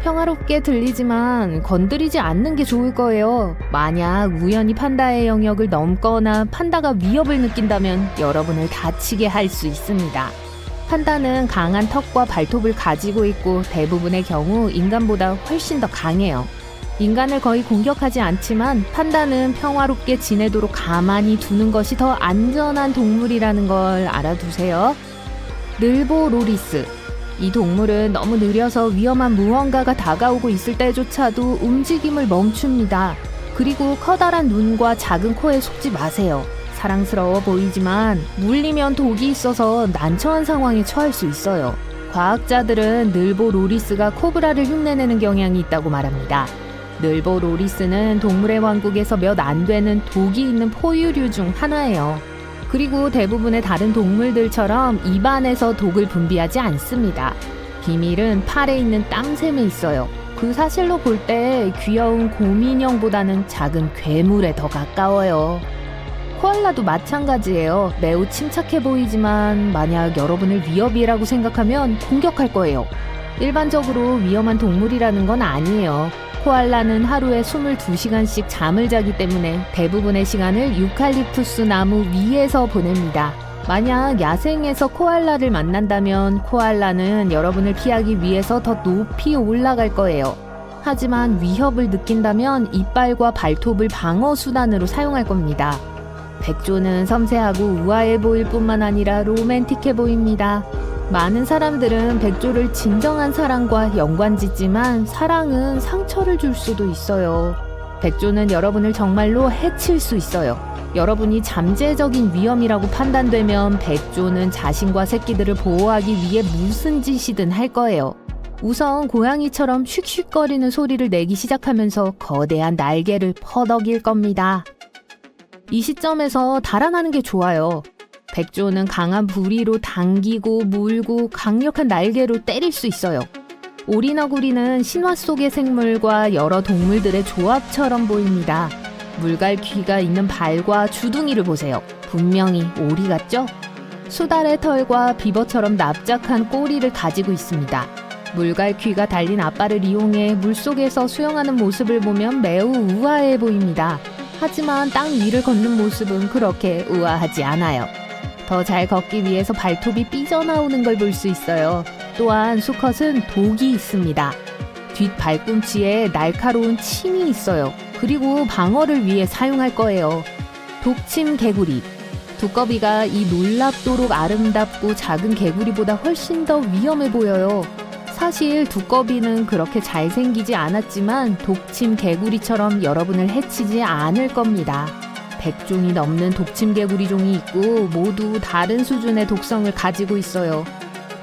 평화롭게 들리지만 건드리지 않는 게 좋을 거예요. 만약 우연히 판다의 영역을 넘거나 판다가 위협을 느낀다면 여러분을 다치게 할 수 있습니다. 판다는 강한 턱과 발톱을 가지고 있고 대부분의 경우 인간보다 훨씬 더 강해요. 인간을 거의 공격하지 않지만 판다는 평화롭게 지내도록 가만히 두는 것이 더 안전한 동물이라는 걸 알아두세요. 늘보로리스. 이 동물은 너무 느려서 위험한 무언가가 다가오고 있을 때조차도 움직임을 멈춥니다. 그리고 커다란 눈과 작은 코에 속지 마세요. 사랑스러워 보이지만 물리면 독이 있어서 난처한 상황에 처할 수 있어요. 과학자들은 늘보로리스가 코브라를 흉내내는 경향이 있다고 말합니다. 늘보로리스는 동물의 왕국에서 몇 안 되는 독이 있는 포유류 중 하나예요. 그리고 대부분의 다른 동물들처럼 입안에서 독을 분비하지 않습니다. 비밀은 팔에 있는 땀샘에 있어요. 그 사실로 볼 때 귀여운 곰인형보다는 작은 괴물에 더 가까워요. 코알라도 마찬가지예요. 매우 침착해 보이지만 만약 여러분을 위협이라고 생각하면 공격할 거예요. 일반적으로 위험한 동물이라는 건 아니에요. 코알라는 하루에 22시간씩 잠을 자기 때문에 대부분의 시간을 유칼립투스 나무 위에서 보냅니다. 만약 야생에서 코알라를 만난다면 코알라는 여러분을 피하기 위해서 더 높이 올라갈 거예요. 하지만 위협을 느낀다면 이빨과 발톱을 방어 수단으로 사용할 겁니다. 백조는 섬세하고 우아해 보일 뿐만 아니라 로맨틱해 보입니다. 많은 사람들은 백조를 진정한 사랑과 연관짓지만 사랑은 상처를 줄 수도 있어요. 백조는 여러분을 정말로 해칠 수 있어요. 여러분이 잠재적인 위험이라고 판단되면 백조는 자신과 새끼들을 보호하기 위해 무슨 짓이든 할 거예요. 우선 고양이처럼 슉슉거리는 소리를 내기 시작하면서 거대한 날개를 퍼덕일 겁니다. 이 시점에서 달아나는 게 좋아요. 백조는 강한 부리로 당기고 물고 강력한 날개로 때릴 수 있어요. 오리너구리는 신화 속의 생물과 여러 동물들의 조합처럼 보입니다. 물갈퀴가 있는 발과 주둥이를 보세요. 분명히 오리 같죠? 수달의 털과 비버처럼 납작한 꼬리를 가지고 있습니다. 물갈퀴가 달린 앞발을 이용해 물속에서 수영하는 모습을 보면 매우 우아해 보입니다. 하지만 땅 위를 걷는 모습은 그렇게 우아하지 않아요. 더 잘 걷기 위해서 발톱이 삐져나오는 걸 볼 수 있어요. 또한 수컷은 독이 있습니다. 뒷 발꿈치에 날카로운 침이 있어요. 그리고 방어를 위해 사용할 거예요. 독침 개구리. 두꺼비가 이 놀랍도록 아름답고 작은 개구리보다 훨씬 더 위험해 보여요. 사실 두꺼비는 그렇게 잘생기지 않았지만 독침 개구리처럼 여러분을 해치지 않을 겁니다. 100종이 넘는 독침 개구리종이 있고 모두 다른 수준의 독성을 가지고 있어요.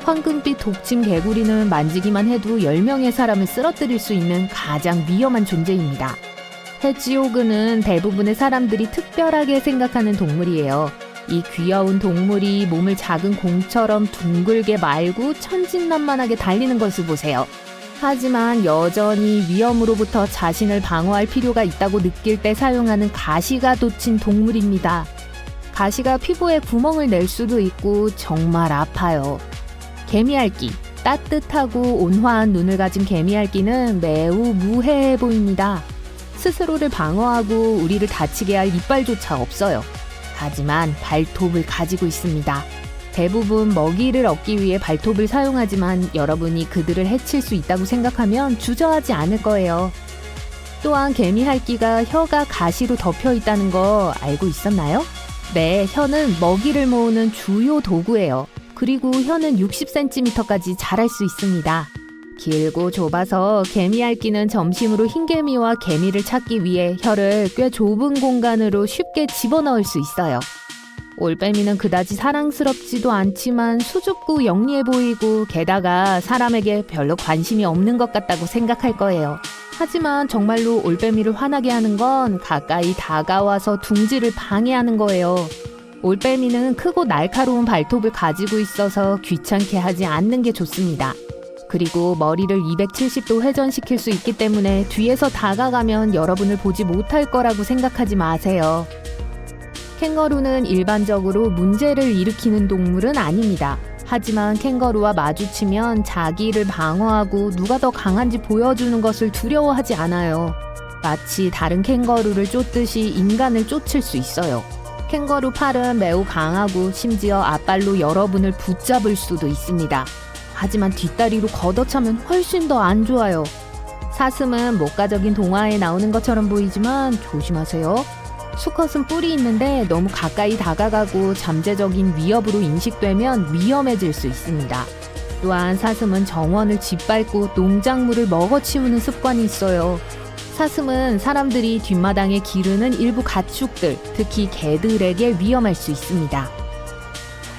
황금빛 독침 개구리는 만지기만 해도 10명의 사람을 쓰러뜨릴 수 있는 가장 위험한 존재입니다. 해지호그는 대부분의 사람들이 특별하게 생각하는 동물이에요. 이 귀여운 동물이 몸을 작은 공처럼 둥글게 말고 천진난만하게 달리는 것을 보세요. 하지만 여전히 위험으로부터 자신을 방어할 필요가 있다고 느낄 때 사용하는 가시가 돋친 동물입니다. 가시가 피부에 구멍을 낼 수도 있고 정말 아파요. 개미핥기. 따뜻하고 온화한 눈을 가진 개미핥기는 매우 무해해 보입니다. 스스로를 방어하고 우리를 다치게 할 이빨조차 없어요. 하지만 발톱을 가지고 있습니다. 대부분 먹이를 얻기 위해 발톱을 사용하지만 여러분이 그들을 해칠 수 있다고 생각하면 주저하지 않을 거예요. 또한 개미핥기가 혀가 가시로 덮여 있다는 거 알고 있었나요? 네, 혀는 먹이를 모으는 주요 도구예요. 그리고 혀는 60cm까지 자랄 수 있습니다. 길고 좁아서 개미핥기는 점심으로 흰개미와 개미를 찾기 위해 혀를 꽤 좁은 공간으로 쉽게 집어넣을 수 있어요. 올빼미는 그다지 사랑스럽지도 않지만 수줍고 영리해 보이고 게다가 사람에게 별로 관심이 없는 것 같다고 생각할 거예요. 하지만 정말로 올빼미를 화나게 하는 건 가까이 다가와서 둥지를 방해하는 거예요. 올빼미는 크고 날카로운 발톱을 가지고 있어서 귀찮게 하지 않는 게 좋습니다. 그리고 머리를 270도 회전시킬 수 있기 때문에 뒤에서 다가가면 여러분을 보지 못할 거라고 생각하지 마세요. 캥거루는 일반적으로 문제를 일으키는 동물은 아닙니다. 하지만 캥거루와 마주치면 자기를 방어하고 누가 더 강한지 보여주는 것을 두려워하지 않아요. 마치 다른 캥거루를 쫓듯이 인간을 쫓을 수 있어요. 캥거루 팔은 매우 강하고 심지어 앞발로 여러분을 붙잡을 수도 있습니다. 하지만 뒷다리로 걷어차면 훨씬 더 안 좋아요. 사슴은 목가적인 동화에 나오는 것처럼 보이지만 조심하세요. 수컷은 뿔이 있는데 너무 가까이 다가가고 잠재적인 위협으로 인식되면 위험해질 수 있습니다. 또한 사슴은 정원을 짓밟고 농작물을 먹어치우는 습관이 있어요. 사슴은 사람들이 뒷마당에 기르는 일부 가축들, 특히 개들에게 위험할 수 있습니다.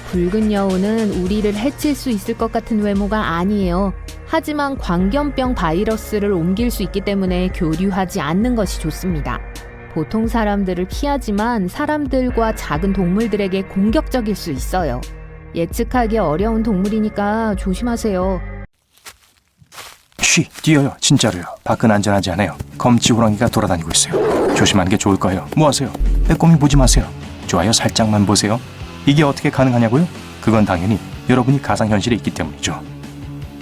붉은 여우는 우리를 해칠 수 있을 것 같은 외모가 아니에요. 하지만 광견병 바이러스를 옮길 수 있기 때문에 교류하지 않는 것이 좋습니다. 보통 사람들을 피하지만 사람들과 작은 동물들에게 공격적일 수 있어요. 예측하기 어려운 동물이니까 조심하세요. 쉬, 뛰어요. 진짜로요. 밖은 안전하지 않아요. 검지 호랑이가 돌아다니고 있어요. 조심하는 게 좋을 거예요. 뭐 하세요? 빼꼼히 보지 마세요. 좋아요 살짝만 보세요. 이게 어떻게 가능하냐고요? 그건 당연히 여러분이 가상현실에 있기 때문이죠.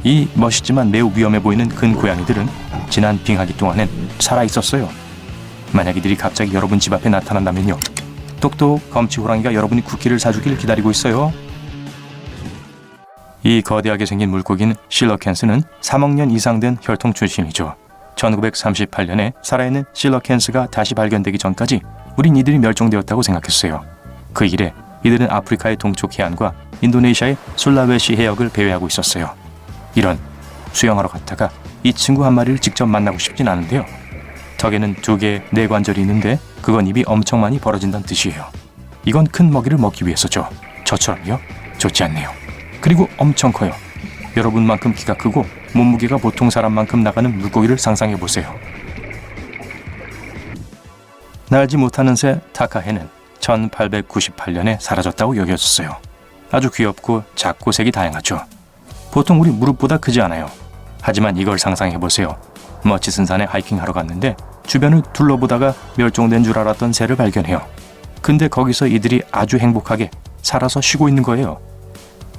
이 멋있지만 매우 위험해 보이는 근 고양이들은 지난 빙하기 동안엔 살아있었어요. 만약 이들이 갑자기 여러분 집 앞에 나타난다면요. 똑똑 검치 호랑이가 여러분이 쿠키를 사주길 기다리고 있어요. 이 거대하게 생긴 물고기는 실러캔스는 3억 년 이상 된 혈통 출신이죠. 1938년에 살아있는 실러캔스가 다시 발견되기 전까지 우린 이들이 멸종되었다고 생각했어요. 그 이래 이들은 아프리카의 동쪽 해안과 인도네시아의 술라웨시 해역을 배회하고 있었어요. 이런 수영하러 갔다가 이 친구 한 마리를 직접 만나고 싶진 않은데요. 턱에는 2개의 뇌관절이 있는데 그건 입이 엄청 많이 벌어진다는 뜻이에요. 이건 큰 먹이를 먹기 위해서죠. 저처럼요? 좋지 않네요. 그리고 엄청 커요. 여러분만큼 키가 크고 몸무게가 보통 사람만큼 나가는 물고기를 상상해보세요. 날지 못하는 새 타카해는 1898년에 사라졌다고 여겨졌어요. 아주 귀엽고 작고 색이 다양하죠. 보통 우리 무릎보다 크지 않아요. 하지만 이걸 상상해보세요. 머치슨 산에 하이킹하러 갔는데 주변을 둘러보다가 멸종된 줄 알았던 새를 발견해요. 근데 거기서 이들이 아주 행복하게 살아서 쉬고 있는 거예요.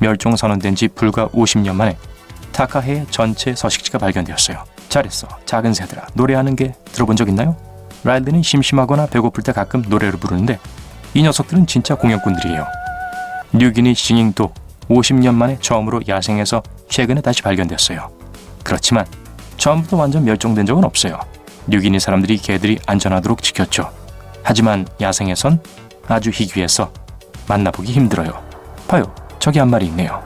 멸종 선언된 지 불과 50년 만에 타카해의 전체 서식지가 발견되었어요. 잘했어, 작은 새들아. 노래하는 게 들어본 적 있나요? 라일드는 심심하거나 배고플 때 가끔 노래를 부르는데 이 녀석들은 진짜 공연꾼들이에요. 뉴기니 싱잉도 50년 만에 처음으로 야생에서 최근에 다시 발견됐어요. 그렇지만 처음부터 완전 멸종된 적은 없어요. 뉴기니 사람들이 개들이 안전하도록 지켰죠. 하지만 야생에선 아주 희귀해서 만나보기 힘들어요. 봐요, 저기 한 마리 있네요.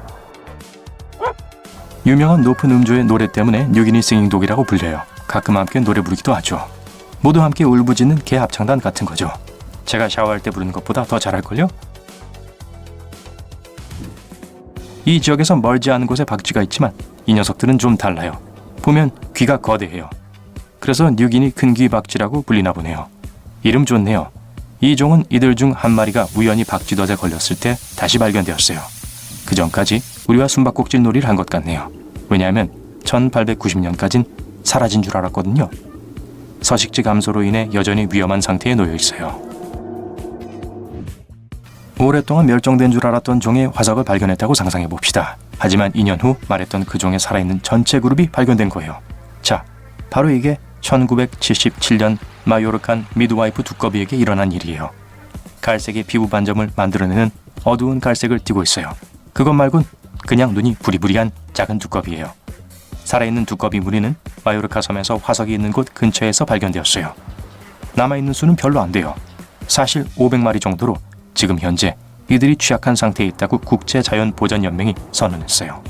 유명한 높은 음조의 노래 때문에 뉴기니 싱잉독이라고 불려요. 가끔 함께 노래 부르기도 하죠. 모두 함께 울부짖는 개 합창단 같은 거죠. 제가 샤워할 때 부르는 것보다 더 잘할걸요? 이 지역에서 멀지 않은 곳에 박쥐가 있지만 이 녀석들은 좀 달라요. 보면 귀가 거대해요. 그래서 뉴기니 큰귀 박쥐라고 불리나 보네요. 이름 좋네요. 이 종은 이들 중 한 마리가 우연히 박쥐덫에 걸렸을 때 다시 발견되었어요. 그 전까지 우리와 숨바꼭질 놀이를 한 것 같네요. 왜냐하면 1890년까진 사라진 줄 알았거든요. 서식지 감소로 인해 여전히 위험한 상태에 놓여 있어요. 오랫동안 멸종된 줄 알았던 종의 화석을 발견했다고 상상해 봅시다. 하지만 2년 후 말했던 그 종의 살아있는 전체 그룹이 발견된 거예요. 자, 바로 이게 1977년 마요르칸 미드와이프 두꺼비에게 일어난 일이에요. 갈색의 피부 반점을 만들어내는 어두운 갈색을 띠고 있어요. 그것 말곤 그냥 눈이 부리부리한 작은 두꺼비예요. 살아있는 두꺼비 무리는 마요르카 섬에서 화석이 있는 곳 근처에서 발견되었어요. 남아있는 수는 별로 안 돼요. 사실 500마리 정도로 지금 현재 이들이 취약한 상태에 있다고 국제자연보전연맹이 선언했어요.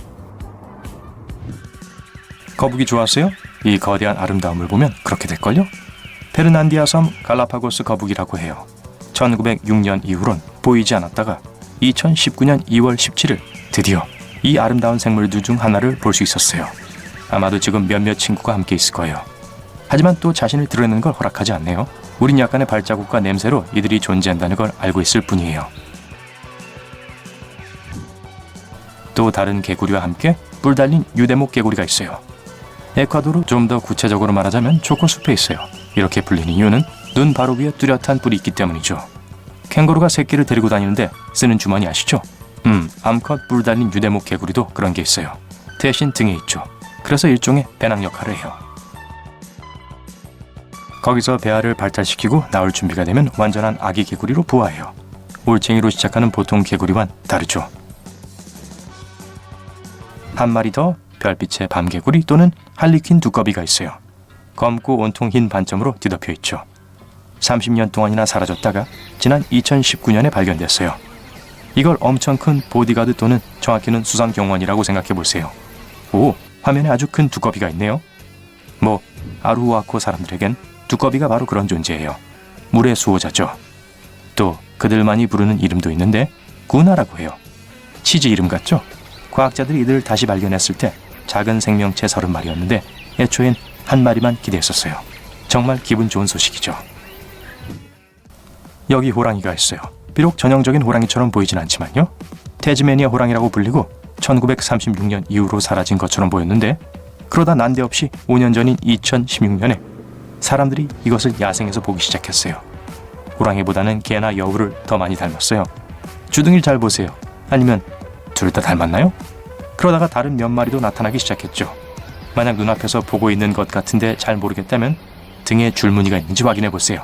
거북이 좋았어요? 이 거대한 아름다움을 보면 그렇게 될걸요? 페르난디아 섬 갈라파고스 거북이라고 해요. 1906년 이후론 보이지 않았다가 2019년 2월 17일 드디어 이 아름다운 생물들 중 하나를 볼 수 있었어요. 아마도 지금 몇몇 친구가 함께 있을 거예요. 하지만 또 자신을 드러내는 걸 허락하지 않네요. 우린 약간의 발자국과 냄새로 이들이 존재한다는 걸 알고 있을 뿐이에요. 또 다른 개구리와 함께 뿔 달린 유대목 개구리가 있어요. 에콰도르 좀 더 구체적으로 말하자면 초코숲에 있어요. 이렇게 불리는 이유는 눈 바로 위에 뚜렷한 뿔이 있기 때문이죠. 캥거루가 새끼를 데리고 다니는데 쓰는 주머니 아시죠? 암컷 뿔 달린 유대목 개구리도 그런 게 있어요. 대신 등에 있죠. 그래서 일종의 배낭 역할을 해요. 거기서 배알을 발달시키고 나올 준비가 되면 완전한 아기 개구리로 부화해요. 올챙이로 시작하는 보통 개구리와는 다르죠. 한 마리 더 별빛의 밤개구리 또는 할리퀸 두꺼비가 있어요. 검고 온통 흰 반점으로 뒤덮여 있죠. 30년 동안이나 사라졌다가 지난 2019년에 발견됐어요. 이걸 엄청 큰 보디가드 또는 정확히는 수상경원이라고 생각해보세요. 오, 화면에 아주 큰 두꺼비가 있네요. 뭐 아루후아코 사람들에겐 두꺼비가 바로 그런 존재예요. 물의 수호자죠. 또 그들만이 부르는 이름도 있는데 구나라고 해요. 치즈 이름 같죠? 과학자들이 이들을 다시 발견했을 때 작은 생명체 30마리였는데 애초엔 한 마리만 기대했었어요. 정말 기분 좋은 소식이죠. 여기 호랑이가 있어요. 비록 전형적인 호랑이처럼 보이진 않지만요. 태즈메니아 호랑이라고 불리고 1936년 이후로 사라진 것처럼 보였는데 그러다 난데없이 5년 전인 2016년에 사람들이 이것을 야생에서 보기 시작했어요. 호랑이보다는 개나 여우를 더 많이 닮았어요. 주둥이를 잘 보세요. 아니면 둘 다 닮았나요? 그러다가 다른 몇 마리도 나타나기 시작했죠. 만약 눈앞에서 보고 있는 것 같은데 잘 모르겠다면 등에 줄무늬가 있는지 확인해 보세요.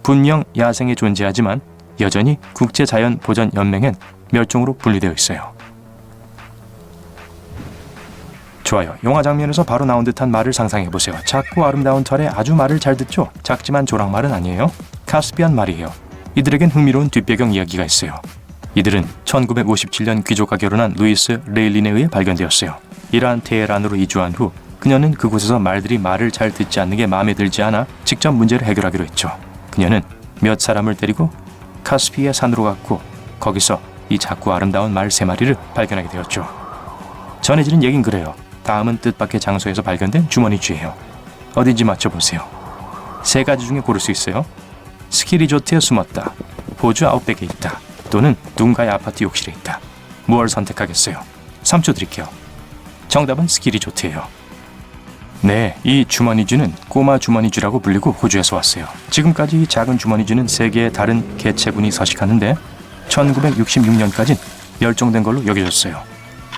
분명 야생에 존재하지만 여전히 국제자연보전연맹엔 멸종으로 분리되어 있어요. 좋아요. 영화 장면에서 바로 나온 듯한 말을 상상해 보세요. 작고 아름다운 털에 아주 말을 잘 듣죠. 작지만 조랑말은 아니에요. 카스피안 말이에요. 이들에겐 흥미로운 뒷배경 이야기가 있어요. 이들은 1957년 귀족과 결혼한 루이스 레일린에 의해 발견되었어요. 이란 테헤란으로 이주한 후 그녀는 그곳에서 말들이 말을 잘 듣지 않는 게 마음에 들지 않아 직접 문제를 해결하기로 했죠. 그녀는 몇 사람을 데리고 카스피의 산으로 갔고 거기서 이 작고 아름다운 말 3마리를 발견하게 되었죠. 전해지는 얘긴 그래요. 다음은 뜻밖의 장소에서 발견된 주머니 쥐예요. 어딘지 맞춰보세요. 3가지 중에 고를 수 있어요. 스키 리조트에 숨었다, 호주 아웃백에 있다, 또는 누군가의 아파트 욕실에 있다. 무엇을 선택하겠어요? 3초 드릴게요. 정답은 스키 리조트예요. 네, 이 주머니쥐는 꼬마 주머니쥐라고 불리고 호주에서 왔어요. 지금까지 이 작은 주머니쥐는 세계의 다른 개체군이 서식하는데 1966년까진 멸종된 걸로 여겨졌어요.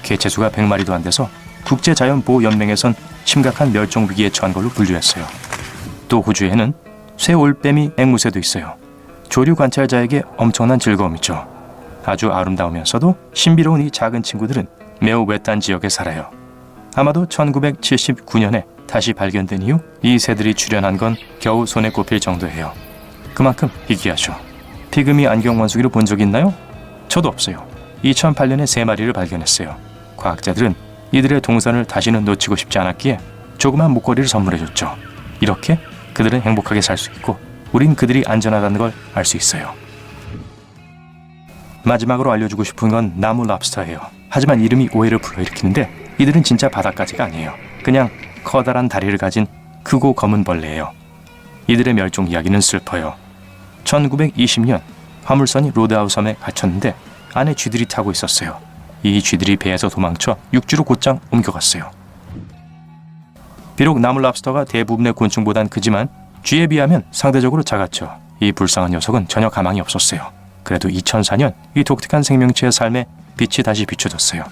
개체수가 100마리도 안 돼서 국제자연보호연맹에선 심각한 멸종 위기에 처한 걸로 분류했어요. 또 호주에는 쇠올빼미 앵무새도 있어요. 조류 관찰자에게 엄청난 즐거움이죠. 아주 아름다우면서도 신비로운 이 작은 친구들은 매우 외딴 지역에 살아요. 아마도 1979년에 다시 발견된 이후 이 새들이 출현한 건 겨우 손에 꼽힐 정도예요. 그만큼 희귀하죠. 피그미 안경 원숭이를 본 적 있나요? 저도 없어요. 2008년에 3마리를 발견했어요. 과학자들은 이들의 동선을 다시는 놓치고 싶지 않았기에 조그만 목걸이를 선물해줬죠. 이렇게 그들은 행복하게 살 수 있고 우린 그들이 안전하다는 걸 알 수 있어요. 마지막으로 알려주고 싶은 건 나무 랍스터예요. 하지만 이름이 오해를 불러일으키는데 이들은 진짜 바닷가지가 아니에요. 그냥 커다란 다리를 가진 크고 검은 벌레예요. 이들의 멸종 이야기는 슬퍼요. 1920년 화물선이 로드아웃 섬에 갇혔는데 안에 쥐들이 타고 있었어요. 이 쥐들이 배에서 도망쳐 육지로 곧장 옮겨갔어요. 비록 나무 랍스터가 대부분의 곤충보단 크지만 쥐에 비하면 상대적으로 작았죠. 이 불쌍한 녀석은 전혀 가망이 없었어요. 그래도 2004년 이 독특한 생명체의 삶에 빛이 다시 비춰졌어요.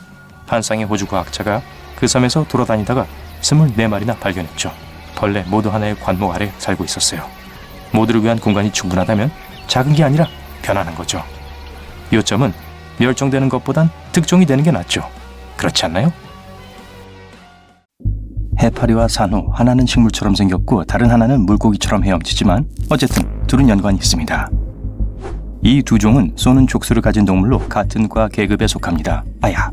한 쌍의 호주 과학자가 그 섬에서 돌아다니다가 24마리나 발견했죠. 벌레 모두 하나의 관목 아래 살고 있었어요. 모두를 위한 공간이 충분하다면 작은 게 아니라 편안한 거죠. 요점은 멸종되는 것보단 특종이 되는 게 낫죠. 그렇지 않나요? 해파리와 산호, 하나는 식물처럼 생겼고 다른 하나는 물고기처럼 헤엄치지만 어쨌든 둘은 연관이 있습니다. 이 두 종은 쏘는 족수를 가진 동물로 같은 과 계급에 속합니다. 아야!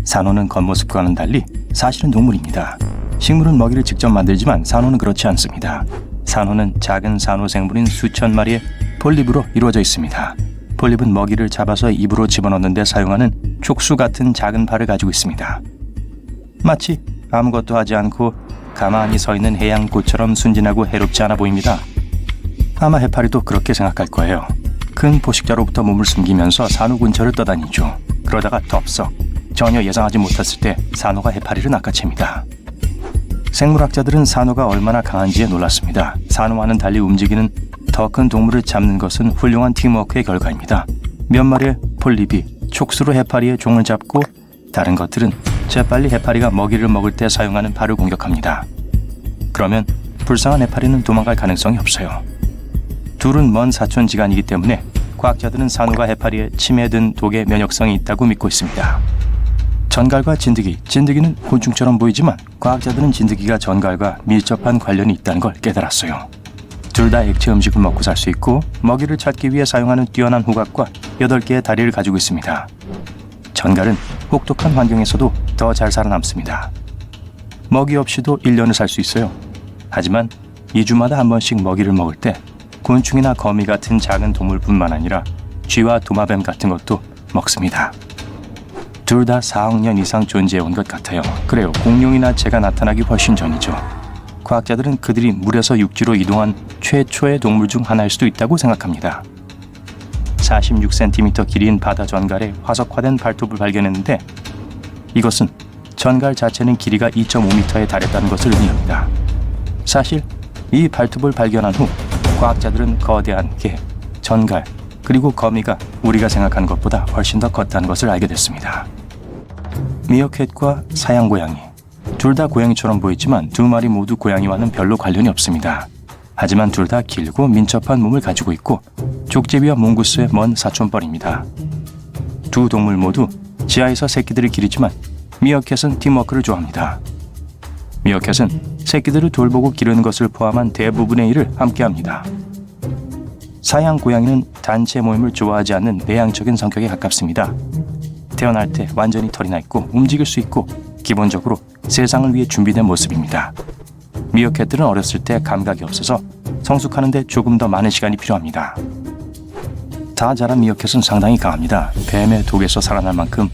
산호는 겉모습과는 달리 사실은 동물입니다. 식물은 먹이를 직접 만들지만 산호는 그렇지 않습니다. 산호는 작은 산호 생물인 수천 마리의 폴립으로 이루어져 있습니다. 폴립은 먹이를 잡아서 입으로 집어넣는 데 사용하는 촉수 같은 작은 발을 가지고 있습니다. 마치 아무것도 하지 않고 가만히 서 있는 해양고처럼 순진하고 해롭지 않아 보입니다. 아마 해파리도 그렇게 생각할 거예요. 큰 포식자로부터 몸을 숨기면서 산호 근처를 떠다니죠. 그러다가 덥석 전혀 예상하지 못했을 때 산호가 해파리를 낚아챕니다. 생물학자들은 산호가 얼마나 강한지에 놀랐습니다. 산호와는 달리 움직이는 더 큰 동물을 잡는 것은 훌륭한 팀워크의 결과입니다. 몇 마리의 폴립이 촉수로 해파리의 종을 잡고 다른 것들은 재빨리 해파리가 먹이를 먹을 때 사용하는 발을 공격합니다. 그러면 불쌍한 해파리는 도망갈 가능성이 없어요. 둘은 먼 사촌지간이기 때문에 과학자들은 산호가 해파리에 침에 든 독에 면역성이 있다고 믿고 있습니다. 전갈과 진드기, 진드기는 곤충처럼 보이지만 과학자들은 진드기가 전갈과 밀접한 관련이 있다는 걸 깨달았어요. 둘 다 액체 음식을 먹고 살 수 있고 먹이를 찾기 위해 사용하는 뛰어난 후각과 8개의 다리를 가지고 있습니다. 전갈은 혹독한 환경에서도 더 잘 살아남습니다. 먹이 없이도 1년을 살 수 있어요. 하지만 2주마다 한 번씩 먹이를 먹을 때 곤충이나 거미 같은 작은 동물뿐만 아니라 쥐와 도마뱀 같은 것도 먹습니다. 둘 다 4억 년 이상 존재해온 것 같아요. 그래요, 공룡이나 새가 나타나기 훨씬 전이죠. 과학자들은 그들이 물에서 육지로 이동한 최초의 동물 중 하나일 수도 있다고 생각합니다. 46cm 길이인 바다 전갈의 화석화된 발톱을 발견했는데 이것은 전갈 자체는 길이가 2.5m에 달했다는 것을 의미합니다. 사실 이 발톱을 발견한 후 과학자들은 거대한 개, 전갈, 그리고 거미가 우리가 생각하는 것보다 훨씬 더 컸다는 것을 알게 됐습니다. 미어캣과 사양고양이, 둘 다 고양이처럼 보이지만 두 마리 모두 고양이와는 별로 관련이 없습니다. 하지만 둘 다 길고 민첩한 몸을 가지고 있고 족제비와 몽구스의 먼 사촌뻘입니다. 두 동물 모두 지하에서 새끼들을 기르지만 미어캣은 팀워크를 좋아합니다. 미어캣은 새끼들을 돌보고 기르는 것을 포함한 대부분의 일을 함께합니다. 사양 고양이는 단체 모임을 좋아하지 않는 내향적인 성격에 가깝습니다. 태어날 때 완전히 털이 나 있고 움직일 수 있고 기본적으로 세상을 위해 준비된 모습입니다. 미어캣들은 어렸을 때 감각이 없어서 성숙하는 데 조금 더 많은 시간이 필요합니다. 다 자란 미어캣은 상당히 강합니다. 뱀의 독에서 살아날 만큼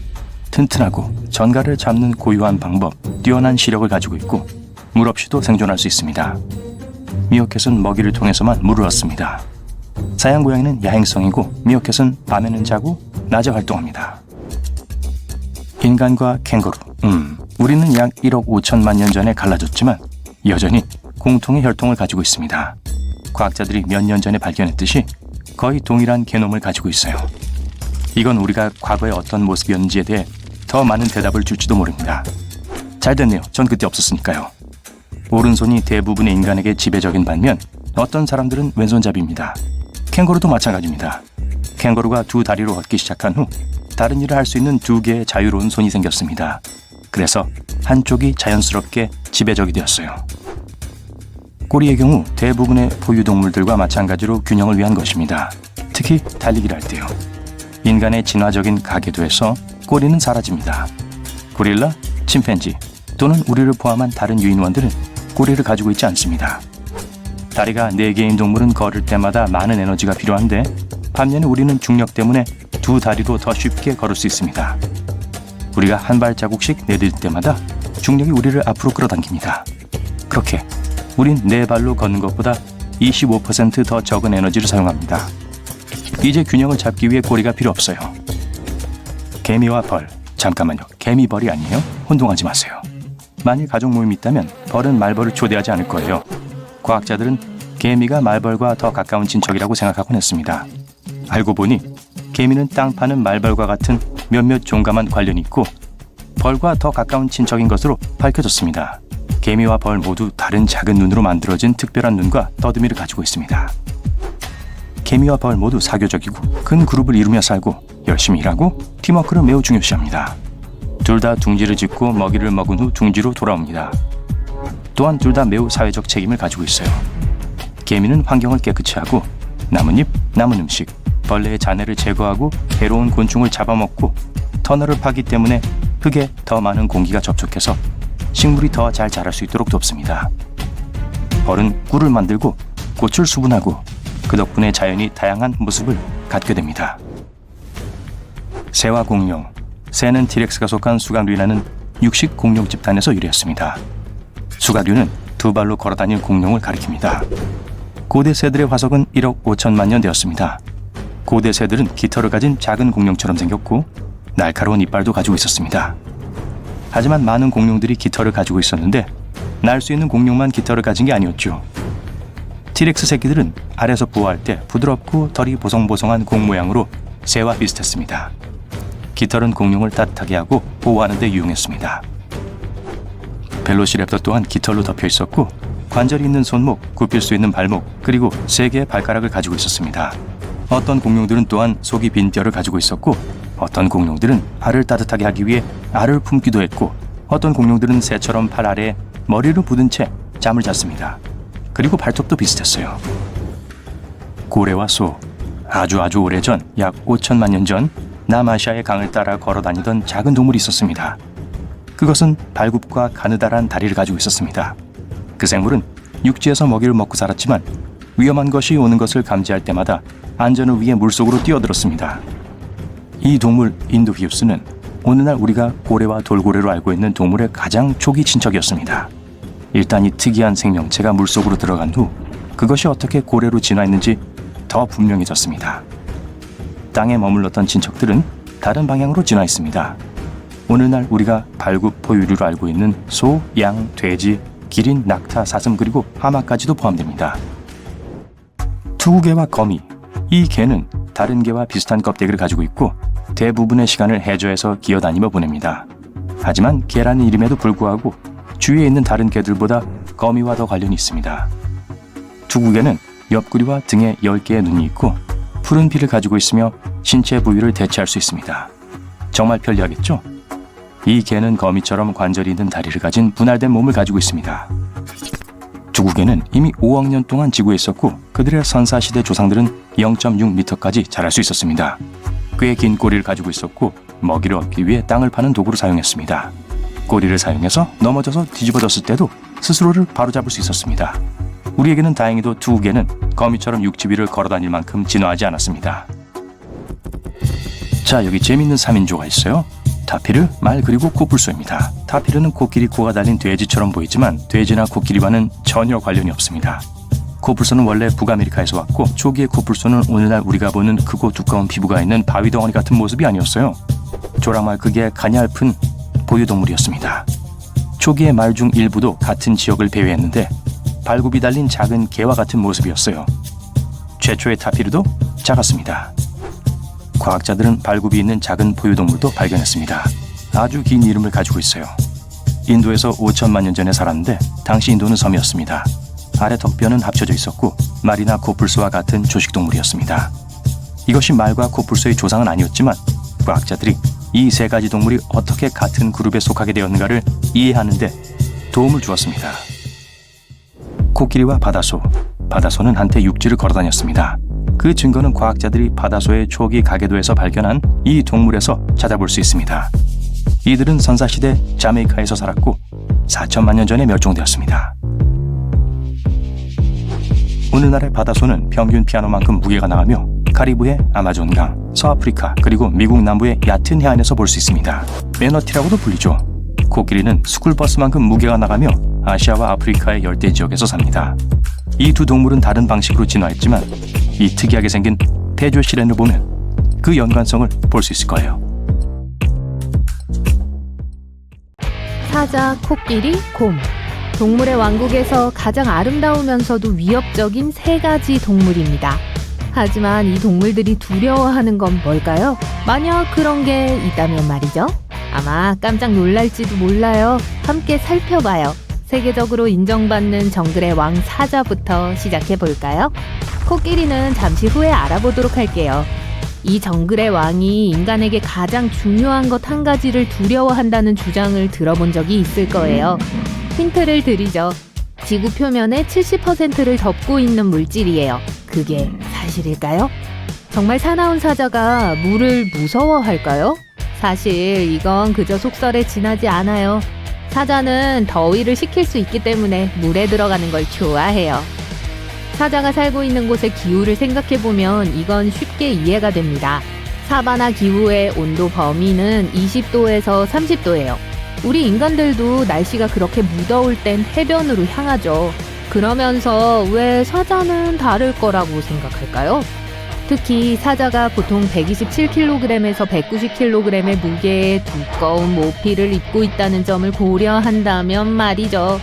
튼튼하고 전갈을 잡는 고유한 방법, 뛰어난 시력을 가지고 있고 물 없이도 생존할 수 있습니다. 미어캣은 먹이를 통해서만 물을 얻습니다. 사양고양이는 야행성이고 미어캣은 밤에는 자고 낮에 활동합니다. 인간과 캥거루, 우리는 약 1억 5천만 년 전에 갈라졌지만 여전히 공통의 혈통을 가지고 있습니다. 과학자들이 몇 년 전에 발견했듯이 거의 동일한 게놈을 가지고 있어요. 이건 우리가 과거에 어떤 모습이었는지에 대해 더 많은 대답을 줄지도 모릅니다. 잘 됐네요. 전 그때 없었으니까요. 오른손이 대부분의 인간에게 지배적인 반면 어떤 사람들은 왼손잡이입니다. 캥거루도 마찬가지입니다. 캥거루가 두 다리로 걷기 시작한 후 다른 일을 할 수 있는 두 개의 자유로운 손이 생겼습니다. 그래서 한쪽이 자연스럽게 지배적이 되었어요. 꼬리의 경우 대부분의 포유동물들과 마찬가지로 균형을 위한 것입니다. 특히 달리기를 할 때요. 인간의 진화적인 가계도에서 꼬리는 사라집니다. 고릴라, 침팬지 또는 우리를 포함한 다른 유인원들은 꼬리를 가지고 있지 않습니다. 다리가 4개인 동물은 걸을 때마다 많은 에너지가 필요한데 반면에 우리는 중력 때문에 두 다리로 더 쉽게 걸을 수 있습니다. 우리가 한 발자국씩 내딜 때마다 중력이 우리를 앞으로 끌어당깁니다. 그렇게 우린 4발로 걷는 것보다 25% 더 적은 에너지를 사용합니다. 이제 균형을 잡기 위해 꼬리가 필요 없어요. 개미와 벌, 잠깐만요. 개미 벌이 아니에요? 혼동하지 마세요. 만일 가족 모임이 있다면 벌은 말벌을 초대하지 않을 거예요. 과학자들은 개미가 말벌과 더 가까운 친척이라고 생각하곤 했습니다. 알고 보니 개미는 땅 파는 말벌과 같은 몇몇 종과만 관련이 있고 벌과 더 가까운 친척인 것으로 밝혀졌습니다. 개미와 벌 모두 다른 작은 눈으로 만들어진 특별한 눈과 더듬이를 가지고 있습니다. 개미와 벌 모두 사교적이고 큰 그룹을 이루며 살고 열심히 일하고 팀워크를 매우 중요시합니다. 둘 다 둥지를 짓고 먹이를 먹은 후 둥지로 돌아옵니다. 또한 둘 다 매우 사회적 책임을 가지고 있어요. 개미는 환경을 깨끗이 하고 나뭇잎, 남은 음식, 벌레의 잔해를 제거하고 해로운 곤충을 잡아먹고 터널을 파기 때문에 흙에 더 많은 공기가 접촉해서 식물이 더 잘 자랄 수 있도록 돕습니다. 벌은 꿀을 만들고 꽃을 수분하고 그 덕분에 자연이 다양한 모습을 갖게 됩니다. 새와 공룡, 새는 티렉스가 속한 수각류라는 육식 공룡 집단에서 유래했습니다. 수각류는 두 발로 걸어다니는 공룡을 가리킵니다. 고대 새들의 화석은 1억 5천만 년 되었습니다. 고대 새들은 깃털을 가진 작은 공룡처럼 생겼고 날카로운 이빨도 가지고 있었습니다. 하지만 많은 공룡들이 깃털을 가지고 있었는데 날 수 있는 공룡만 깃털을 가진 게 아니었죠. 티렉스 새끼들은 알에서 부화할 때 부드럽고 털이 보송보송한 공 모양으로 새와 비슷했습니다. 깃털은 공룡을 따뜻하게 하고 보호하는 데 유용했습니다. 벨로시랩터 또한 깃털로 덮여 있었고 관절이 있는 손목, 굽힐 수 있는 발목, 그리고 3개의 발가락을 가지고 있었습니다. 어떤 공룡들은 또한 속이 빈 뼈를 가지고 있었고 어떤 공룡들은 알을 따뜻하게 하기 위해 알을 품기도 했고 어떤 공룡들은 새처럼 팔 아래에 머리를 부든 채 잠을 잤습니다. 그리고 발톱도 비슷했어요. 고래와 소, 아주 오래전 약 5천만 년 전 남아시아의 강을 따라 걸어다니던 작은 동물이 있었습니다. 그것은 발굽과 가느다란 다리를 가지고 있었습니다. 그 생물은 육지에서 먹이를 먹고 살았지만 위험한 것이 오는 것을 감지할 때마다 안전을 위해 물속으로 뛰어들었습니다. 이 동물 인도히우스는 오늘날 우리가 고래와 돌고래로 알고 있는 동물의 가장 초기 친척이었습니다. 일단 이 특이한 생명체가 물속으로 들어간 후 그것이 어떻게 고래로 진화했는지 더 분명해졌습니다. 땅에 머물렀던 친척들은 다른 방향으로 진화했습니다. 오늘날 우리가 발굽 포유류로 알고 있는 소, 양, 돼지, 기린, 낙타, 사슴 그리고 하마까지도 포함됩니다. 투구개와 거미, 이 개는 다른 개와 비슷한 껍데기를 가지고 있고 대부분의 시간을 해저에서 기어다니며 보냅니다. 하지만 개라는 이름에도 불구하고 주위에 있는 다른 개들보다 거미와 더 관련이 있습니다. 두구개는 옆구리와 등에 10개의 눈이 있고 푸른 피를 가지고 있으며 신체 부위를 대체할 수 있습니다. 정말 편리하겠죠? 이 개는 거미처럼 관절이 있는 다리를 가진 분할된 몸을 가지고 있습니다. 두구개는 이미 5억 년 동안 지구에 있었고 그들의 선사시대 조상들은 0.6m까지 자랄 수 있었습니다. 꽤 긴 꼬리를 가지고 있었고 먹이를 얻기 위해 땅을 파는 도구로 사용했습니다. 꼬리를 사용해서 넘어져서 뒤집어졌을 때도 스스로를 바로잡을 수 있었습니다. 우리에게는 다행히도 두구개는 거미처럼 육지 위를 걸어다닐 만큼 진화하지 않았습니다. 자, 여기 재밌는 3인조가 있어요. 타피르, 말 그리고 코뿔소입니다. 타피르는 코끼리 코가 달린 돼지처럼 보이지만 돼지나 코끼리와는 전혀 관련이 없습니다. 코뿔소는 원래 북아메리카에서 왔고 초기의 코뿔소는 오늘날 우리가 보는 크고 두꺼운 피부가 있는 바위덩어리 같은 모습이 아니었어요. 조랑말 크기의 가냘픈 포유동물이었습니다. 초기의 말 중 일부도 같은 지역을 배회했는데 발굽이 달린 작은 개와 같은 모습이었어요. 최초의 타피르도 작았습니다. 과학자들은 발굽이 있는 작은 포유동물도 발견했습니다. 아주 긴 이름을 가지고 있어요. 인도에서 5천만 년 전에 살았는데 당시 인도는 섬이었습니다. 아래 턱뼈는 합쳐져 있었고 말이나 코뿔소와 같은 조식동물이었습니다. 이것이 말과 코뿔소의 조상은 아니었지만 과학자들이 이 세 가지 동물이 어떻게 같은 그룹에 속하게 되었는가를 이해하는 데 도움을 주었습니다. 코끼리와 바다소. 바다소는 한때 육지를 걸어다녔습니다. 그 증거는 과학자들이 바다소의 초기 가계도에서 발견한 이 동물에서 찾아볼 수 있습니다. 이들은 선사시대 자메이카에서 살았고 4천만 년 전에 멸종되었습니다. 오늘날의 바다소는 평균 피아노만큼 무게가 나가며 카리브해 아마존강, 서아프리카 그리고 미국 남부의 얕은 해안에서 볼 수 있습니다. 매너티라고도 불리죠. 코끼리는 스쿨버스만큼 무게가 나가며 아시아와 아프리카의 열대 지역에서 삽니다. 이 두 동물은 다른 방식으로 진화했지만 이 특이하게 생긴 태조 실현을 보면 그 연관성을 볼 수 있을 거예요. 사자, 코끼리, 곰. 동물의 왕국에서 가장 아름다우면서도 위협적인 세 가지 동물입니다. 하지만 이 동물들이 두려워하는 건 뭘까요? 만약 그런 게 있다면 말이죠. 아마 깜짝 놀랄지도 몰라요. 함께 살펴봐요. 세계적으로 인정받는 정글의 왕 사자부터 시작해볼까요? 코끼리는 잠시 후에 알아보도록 할게요. 이 정글의 왕이 인간에게 가장 중요한 것 한 가지를 두려워한다는 주장을 들어본 적이 있을 거예요. 힌트를 드리죠. 지구 표면의 70%를 덮고 있는 물질이에요. 그게 사실일까요? 정말 사나운 사자가 물을 무서워할까요? 사실 이건 그저 속설에 지나지 않아요. 사자는 더위를 식힐 수 있기 때문에 물에 들어가는 걸 좋아해요. 사자가 살고 있는 곳의 기후를 생각해보면 이건 쉽게 이해가 됩니다. 사바나 기후의 온도 범위는 20도에서 30도예요. 우리 인간들도 날씨가 그렇게 무더울 땐 해변으로 향하죠. 그러면서 왜 사자는 다를 거라고 생각할까요? 특히 사자가 보통 127kg에서 190kg의 무게의 두꺼운 모피를 입고 있다는 점을 고려한다면 말이죠.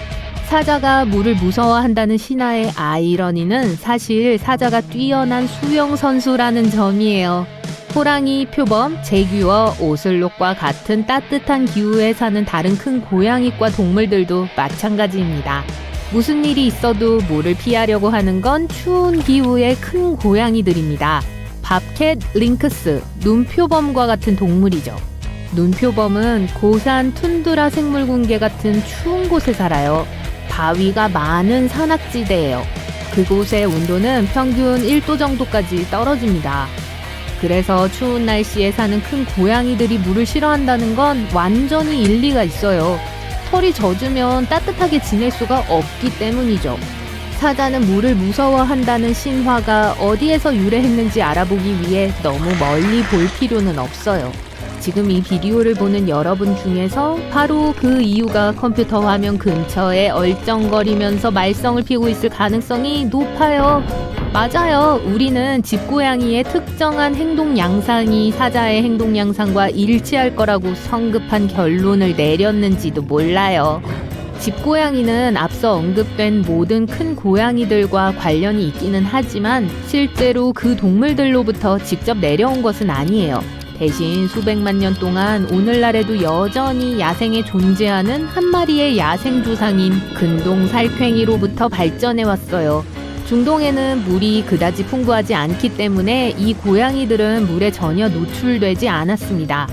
사자가 물을 무서워한다는 신화의 아이러니는 사실 사자가 뛰어난 수영 선수라는 점이에요. 호랑이, 표범, 제규어, 오슬록과 같은 따뜻한 기후에 사는 다른 큰 고양이과 동물들도 마찬가지입니다. 무슨 일이 있어도 물을 피하려고 하는 건 추운 기후의 큰 고양이들입니다. 밥캣, 링크스, 눈표범과 같은 동물이죠. 눈표범은 고산 툰드라 생물군계 같은 추운 곳에 살아요. 바위가 많은 산악지대예요. 그곳의 온도는 평균 1도 정도까지 떨어집니다. 그래서 추운 날씨에 사는 큰 고양이들이 물을 싫어한다는 건 완전히 일리가 있어요. 털이 젖으면 따뜻하게 지낼 수가 없기 때문이죠. 사자는 물을 무서워한다는 신화가 어디에서 유래했는지 알아보기 위해 너무 멀리 볼 필요는 없어요. 지금 이 비디오를 보는 여러분 중에서 바로 그 이유가 컴퓨터 화면 근처에 얼쩡거리면서 말썽을 피우고 있을 가능성이 높아요. 맞아요. 우리는 집고양이의 특정한 행동 양상이 사자의 행동 양상과 일치할 거라고 성급한 결론을 내렸는지도 몰라요. 집고양이는 앞서 언급된 모든 큰 고양이들과 관련이 있기는 하지만 실제로 그 동물들로부터 직접 내려온 것은 아니에요. 대신 수백만 년 동안 오늘날에도 여전히 야생에 존재하는 한 마리의 야생 조상인 근동 살쾡이로부터 발전해 왔어요. 중동에는 물이 그다지 풍부하지 않기 때문에 이 고양이들은 물에 전혀 노출되지 않았습니다.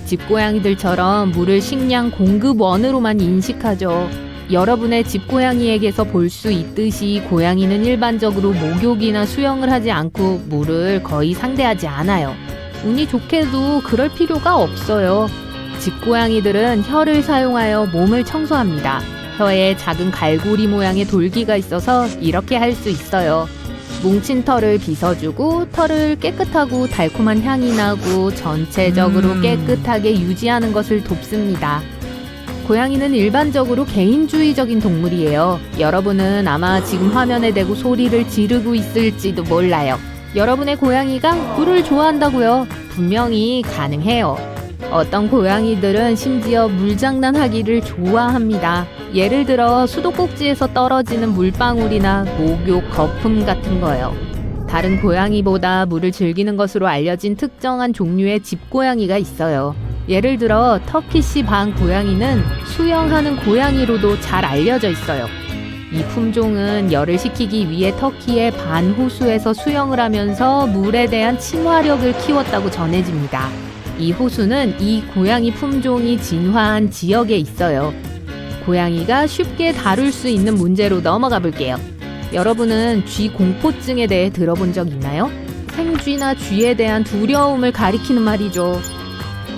집고양이들처럼 물을 식량 공급원으로만 인식하죠. 여러분의 집고양이에게서 볼 수 있듯이 고양이는 일반적으로 목욕이나 수영을 하지 않고 물을 거의 상대하지 않아요. 운이 좋게도 그럴 필요가 없어요. 집고양이들은 혀를 사용하여 몸을 청소합니다. 혀에 작은 갈고리 모양의 돌기가 있어서 이렇게 할 수 있어요. 뭉친 털을 빗어주고 털을 깨끗하고 달콤한 향이 나고 전체적으로 깨끗하게 유지하는 것을 돕습니다. 고양이는 일반적으로 개인주의적인 동물이에요. 여러분은 아마 지금 화면에 대고 소리를 지르고 있을지도 몰라요. 여러분의 고양이가 물을 좋아한다고요? 분명히 가능해요. 어떤 고양이들은 심지어 물장난하기를 좋아합니다. 예를 들어 수도꼭지에서 떨어지는 물방울이나 목욕 거품 같은 거요. 다른 고양이보다 물을 즐기는 것으로 알려진 특정한 종류의 집고양이가 있어요. 예를 들어 터키시 방 고양이는 수영하는 고양이로도 잘 알려져 있어요. 이 품종은 열을 식히기 위해 터키의 반 호수에서 수영을 하면서 물에 대한 친화력을 키웠다고 전해집니다. 이 호수는 이 고양이 품종이 진화한 지역에 있어요. 고양이가 쉽게 다룰 수 있는 문제로 넘어가 볼게요. 여러분은 쥐 공포증에 대해 들어본 적 있나요? 생쥐나 쥐에 대한 두려움을 가리키는 말이죠.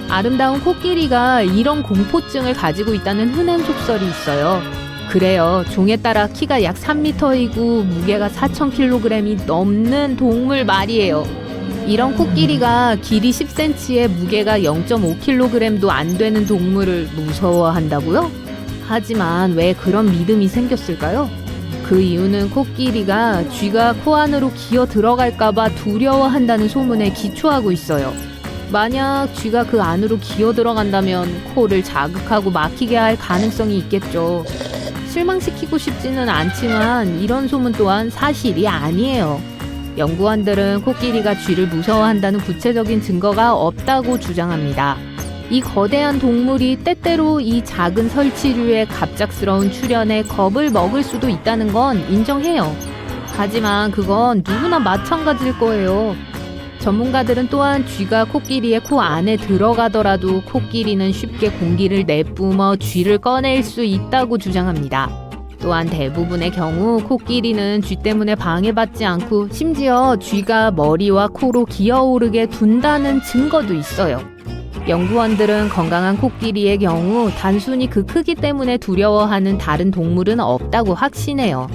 아름다운 코끼리가 이런 공포증을 가지고 있다는 흔한 속설이 있어요. 그래요. 종에 따라 키가 약 3m이고 무게가 4,000kg이 넘는 동물 말이에요. 이런 코끼리가 길이 10cm에 무게가 0.5kg도 안 되는 동물을 무서워한다고요? 하지만 왜 그런 믿음이 생겼을까요? 그 이유는 코끼리가 쥐가 코 안으로 기어 들어갈까봐 두려워한다는 소문에 기초하고 있어요. 만약 쥐가 그 안으로 기어 들어간다면 코를 자극하고 막히게 할 가능성이 있겠죠. 실망시키고 싶지는 않지만 이런 소문 또한 사실이 아니에요. 연구원들은 코끼리가 쥐를 무서워한다는 구체적인 증거가 없다고 주장합니다. 이 거대한 동물이 때때로 이 작은 설치류의 갑작스러운 출현에 겁을 먹을 수도 있다는 건 인정해요. 하지만 그건 누구나 마찬가지일 거예요. 전문가들은 또한 쥐가 코끼리의 코 안에 들어가더라도 코끼리는 쉽게 공기를 내뿜어 쥐를 꺼낼 수 있다고 주장합니다. 또한 대부분의 경우 코끼리는 쥐 때문에 방해받지 않고 심지어 쥐가 머리와 코로 기어오르게 둔다는 증거도 있어요. 연구원들은 건강한 코끼리의 경우 단순히 그 크기 때문에 두려워하는 다른 동물은 없다고 확신해요.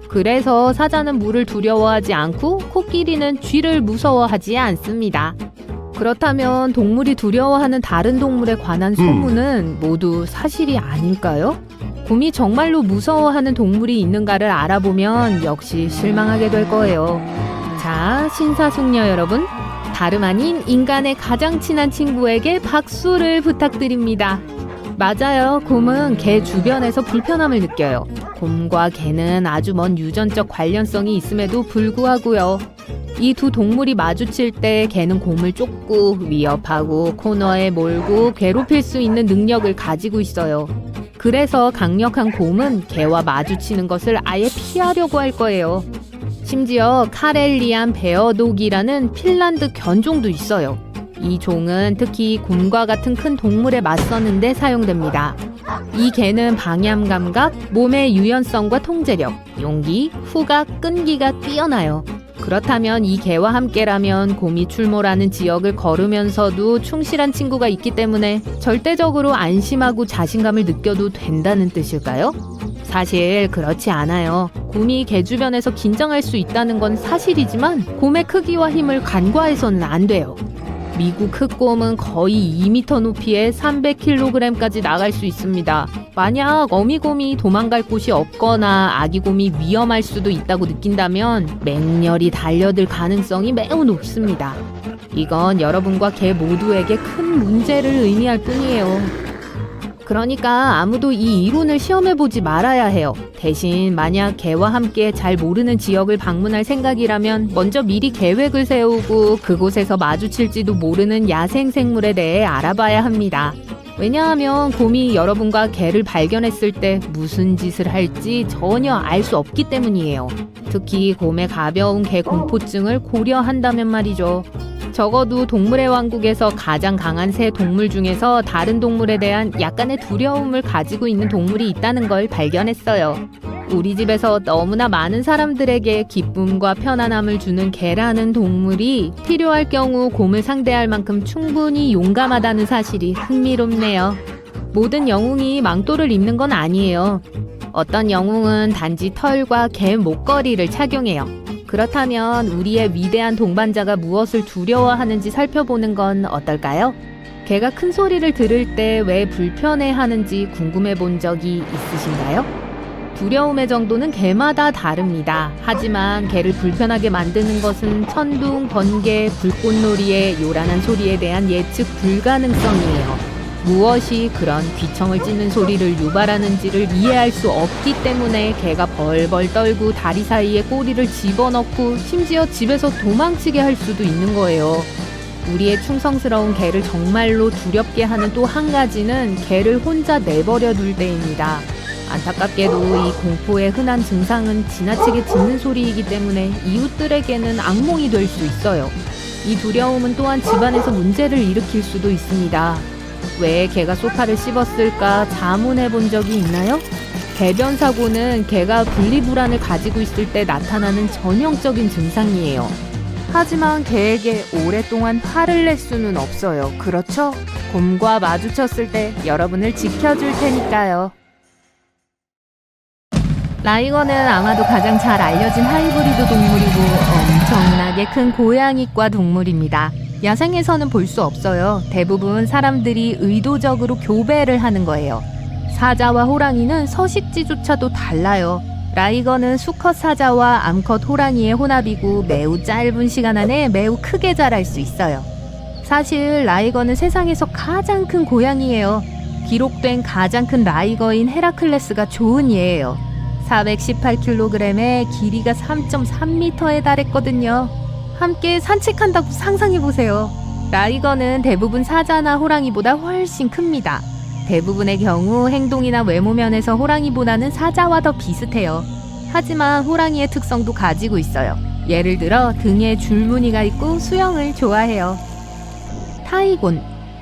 그래서 사자는 물을 두려워하지 않고 코끼리는 쥐를 무서워하지 않습니다. 그렇다면 동물이 두려워하는 다른 동물에 관한 소문은 모두 사실이 아닐까요? 곰이 정말로 무서워하는 동물이 있는가를 알아보면 역시 실망하게 될 거예요. 자, 신사숙녀 여러분, 다름 아닌 인간의 가장 친한 친구에게 박수를 부탁드립니다. 맞아요. 곰은 개 주변에서 불편함을 느껴요. 곰과 개는 아주 먼 유전적 관련성이 있음에도 불구하고요. 이 두 동물이 마주칠 때 개는 곰을 쫓고 위협하고 코너에 몰고 괴롭힐 수 있는 능력을 가지고 있어요. 그래서 강력한 곰은 개와 마주치는 것을 아예 피하려고 할 거예요. 심지어 카렐리안 베어독이라는 핀란드 견종도 있어요. 이 종은 특히 곰과 같은 큰 동물에 맞서는 데 사용됩니다. 이 개는 방향 감각, 몸의 유연성과 통제력, 용기, 후각, 끈기가 뛰어나요. 그렇다면 이 개와 함께라면 곰이 출몰하는 지역을 걸으면서도 충실한 친구가 있기 때문에 절대적으로 안심하고 자신감을 느껴도 된다는 뜻일까요? 사실 그렇지 않아요. 곰이 개 주변에서 긴장할 수 있다는 건 사실이지만 곰의 크기와 힘을 간과해서는 안 돼요. 미국 흑곰은 거의 2m 높이에 300kg까지 나갈 수 있습니다. 만약 어미곰이 도망갈 곳이 없거나 아기곰이 위험할 수도 있다고 느낀다면 맹렬히 달려들 가능성이 매우 높습니다. 이건 여러분과 개 모두에게 큰 문제를 의미할 뿐이에요. 그러니까 아무도 이 이론을 시험해보지 말아야 해요. 대신 만약 개와 함께 잘 모르는 지역을 방문할 생각이라면 먼저 미리 계획을 세우고 그곳에서 마주칠지도 모르는 야생생물에 대해 알아봐야 합니다. 왜냐하면 곰이 여러분과 개를 발견했을 때 무슨 짓을 할지 전혀 알 수 없기 때문이에요. 특히 곰의 가벼운 개 공포증을 고려한다면 말이죠. 적어도 동물의 왕국에서 가장 강한 새 동물 중에서 다른 동물에 대한 약간의 두려움을 가지고 있는 동물이 있다는 걸 발견했어요. 우리 집에서 너무나 많은 사람들에게 기쁨과 편안함을 주는 개라는 동물이 필요할 경우 곰을 상대할 만큼 충분히 용감하다는 사실이 흥미롭네요. 모든 영웅이 망토를 입는 건 아니에요. 어떤 영웅은 단지 털과 개 목걸이를 착용해요. 그렇다면 우리의 위대한 동반자가 무엇을 두려워하는지 살펴보는 건 어떨까요? 개가 큰 소리를 들을 때 왜 불편해하는지 궁금해 본 적이 있으신가요? 두려움의 정도는 개마다 다릅니다. 하지만 개를 불편하게 만드는 것은 천둥, 번개, 불꽃놀이의 요란한 소리에 대한 예측 불가능성이에요. 무엇이 그런 귀청을 찢는 소리를 유발하는지를 이해할 수 없기 때문에 개가 벌벌 떨고 다리 사이에 꼬리를 집어넣고 심지어 집에서 도망치게 할 수도 있는 거예요. 우리의 충성스러운 개를 정말로 두렵게 하는 또 한 가지는 개를 혼자 내버려 둘 때입니다. 안타깝게도 이 공포의 흔한 증상은 지나치게 짖는 소리이기 때문에 이웃들에게는 악몽이 될 수 있어요. 이 두려움은 또한 집안에서 문제를 일으킬 수도 있습니다. 왜 개가 소파를 씹었을까 자문해 본 적이 있나요? 배변 사고는 개가 분리불안을 가지고 있을 때 나타나는 전형적인 증상이에요. 하지만 개에게 오랫동안 화를 낼 수는 없어요. 그렇죠? 곰과 마주쳤을 때 여러분을 지켜줄 테니까요. 라이거는 아마도 가장 잘 알려진 하이브리드 동물이고 엄청나게 큰 고양이과 동물입니다. 야생에서는 볼 수 없어요. 대부분 사람들이 의도적으로 교배를 하는 거예요. 사자와 호랑이는 서식지조차도 달라요. 라이거는 수컷 사자와 암컷 호랑이의 혼합이고 매우 짧은 시간 안에 매우 크게 자랄 수 있어요. 사실 라이거는 세상에서 가장 큰 고양이예요. 기록된 가장 큰 라이거인 헤라클레스가 좋은 예예요. 418kg에 길이가 3.3m에 달했거든요. 함께 산책한다고 상상해보세요. 라이거는 대부분 사자나 호랑이보다 훨씬 큽니다. 대부분의 경우 행동이나 외모 면에서 호랑이보다는 사자와 더 비슷해요. 하지만 호랑이의 특성도 가지고 있어요. 예를 들어 등에 줄무늬가 있고 수영을 좋아해요.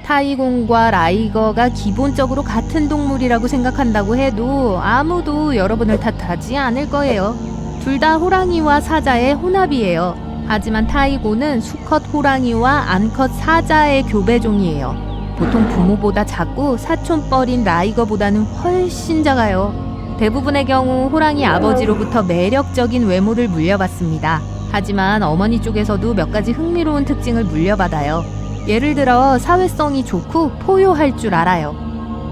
타이곤과 라이거가 기본적으로 같은 동물이라고 생각한다고 해도 아무도 여러분을 탓하지 않을 거예요. 둘 다 호랑이와 사자의 혼합이에요. 하지만 타이곤은 수컷 호랑이와 암컷 사자의 교배종이에요. 보통 부모보다 작고 사촌뻘인 라이거보다는 훨씬 작아요. 대부분의 경우 호랑이 아버지로부터 매력적인 외모를 물려받습니다. 하지만 어머니 쪽에서도 몇 가지 흥미로운 특징을 물려받아요. 예를 들어 사회성이 좋고 포효할 줄 알아요.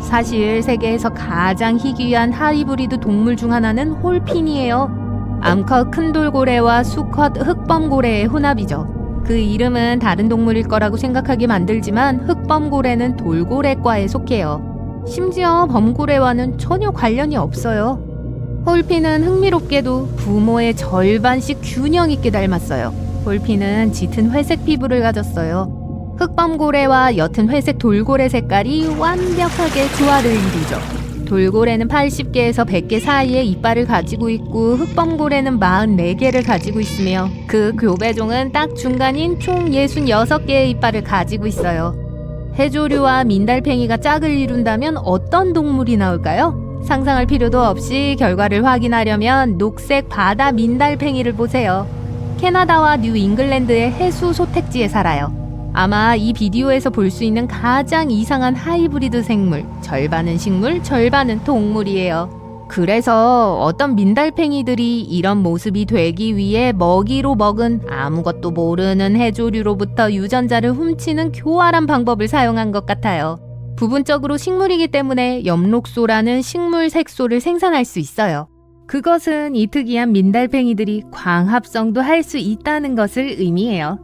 사실 세계에서 가장 희귀한 하이브리드 동물 중 하나는 홀핀이에요. 암컷 큰 돌고래와 수컷 흑범고래의 혼합이죠. 그 이름은 다른 동물일 거라고 생각하게 만들지만 흑범고래는 돌고래과에 속해요. 심지어 범고래와는 전혀 관련이 없어요. 홀핀은 흥미롭게도 부모의 절반씩 균형 있게 닮았어요. 홀핀은 짙은 회색 피부를 가졌어요. 흑범고래와 옅은 회색 돌고래 색깔이 완벽하게 조화를 이루죠. 돌고래는 80개에서 100개 사이의 이빨을 가지고 있고 흑범고래는 44개를 가지고 있으며 그 교배종은 딱 중간인 총 66개의 이빨을 가지고 있어요. 해조류와 민달팽이가 짝을 이룬다면 어떤 동물이 나올까요? 상상할 필요도 없이 결과를 확인하려면 녹색 바다 민달팽이를 보세요. 캐나다와 뉴 잉글랜드의 해수 소택지에 살아요. 아마 이 비디오에서 볼 수 있는 가장 이상한 하이브리드 생물, 절반은 식물, 절반은 동물이에요. 그래서 어떤 민달팽이들이 이런 모습이 되기 위해 먹이로 먹은 아무것도 모르는 해조류로부터 유전자를 훔치는 교활한 방법을 사용한 것 같아요. 부분적으로 식물이기 때문에 엽록소라는 식물 색소를 생산할 수 있어요. 그것은 이 특이한 민달팽이들이 광합성도 할 수 있다는 것을 의미해요.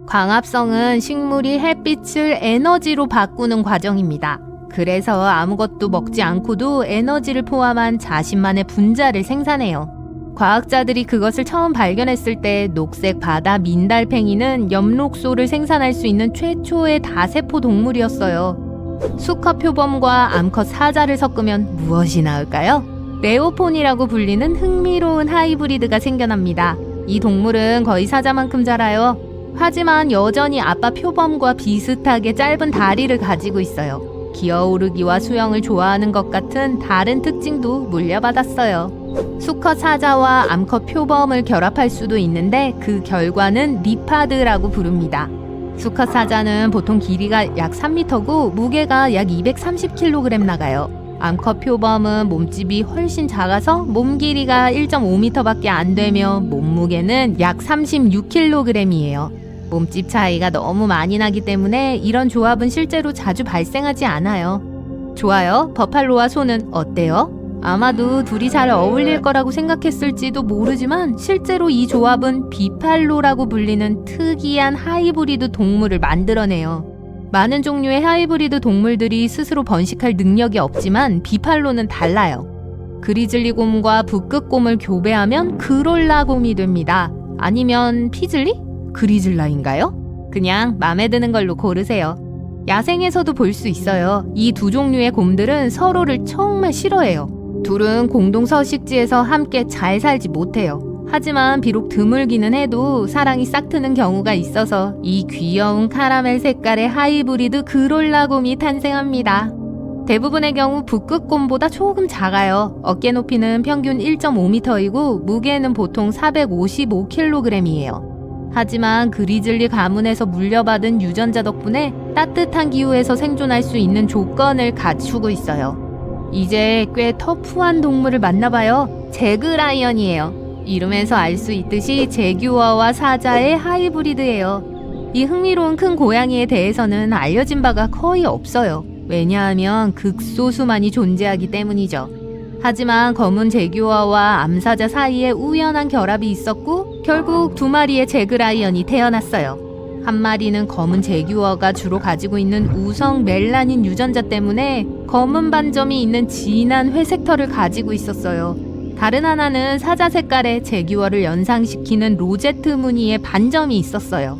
광합성은 식물이 햇빛을 에너지로 바꾸는 과정입니다. 그래서 아무것도 먹지 않고도 에너지를 포함한 자신만의 분자를 생산해요. 과학자들이 그것을 처음 발견했을 때 녹색 바다 민달팽이는 엽록소를 생산할 수 있는 최초의 다세포 동물이었어요. 수컷 표범과 암컷 사자를 섞으면 무엇이 나올까요? 레오폰이라고 불리는 흥미로운 하이브리드가 생겨납니다. 이 동물은 거의 사자만큼 자라요. 하지만 여전히 아빠 표범과 비슷하게 짧은 다리를 가지고 있어요. 기어오르기와 수영을 좋아하는 것 같은 다른 특징도 물려받았어요. 수컷 사자와 암컷 표범을 결합할 수도 있는데 그 결과는 리파드라고 부릅니다. 수컷 사자는 보통 길이가 약 3m고 무게가 약 230kg 나가요. 암컷 표범은 몸집이 훨씬 작아서 몸 길이가 1.5m밖에 안 되며 몸무게는 약 36kg이에요. 몸집 차이가 너무 많이 나기 때문에 이런 조합은 실제로 자주 발생하지 않아요. 좋아요. 버팔로와 소는 어때요? 아마도 둘이 잘 어울릴 거라고 생각했을지도 모르지만 실제로 이 조합은 비팔로라고 불리는 특이한 하이브리드 동물을 만들어내요. 많은 종류의 하이브리드 동물들이 스스로 번식할 능력이 없지만 비팔로는 달라요. 그리즐리 곰과 북극곰을 교배하면 그롤라 곰이 됩니다. 아니면 피즐리? 그리즐라인가요? 그냥 맘에 드는 걸로 고르세요. 야생에서도 볼 수 있어요. 이 두 종류의 곰들은 서로를 정말 싫어해요. 둘은 공동 서식지에서 함께 잘 살지 못해요. 하지만 비록 드물기는 해도 사랑이 싹트는 경우가 있어서 이 귀여운 카라멜 색깔의 하이브리드 그롤라 곰이 탄생합니다. 대부분의 경우 북극곰보다 조금 작아요. 어깨 높이는 평균 1.5m이고 무게는 보통 455kg이에요. 하지만 그리즐리 가문에서 물려받은 유전자 덕분에 따뜻한 기후에서 생존할 수 있는 조건을 갖추고 있어요. 이제 꽤 터프한 동물을 만나봐요. 제그라이언이에요. 이름에서 알 수 있듯이 제규어와 사자의 하이브리드예요. 이 흥미로운 큰 고양이에 대해서는 알려진 바가 거의 없어요. 왜냐하면 극소수만이 존재하기 때문이죠. 하지만 검은 제규어와 암사자 사이에 우연한 결합이 있었고 결국 두 마리의 제그라이언이 태어났어요. 한 마리는 검은 제규어가 주로 가지고 있는 우성 멜라닌 유전자 때문에 검은 반점이 있는 진한 회색 털을 가지고 있었어요. 다른 하나는 사자 색깔의 제규어를 연상시키는 로제트 무늬의 반점이 있었어요.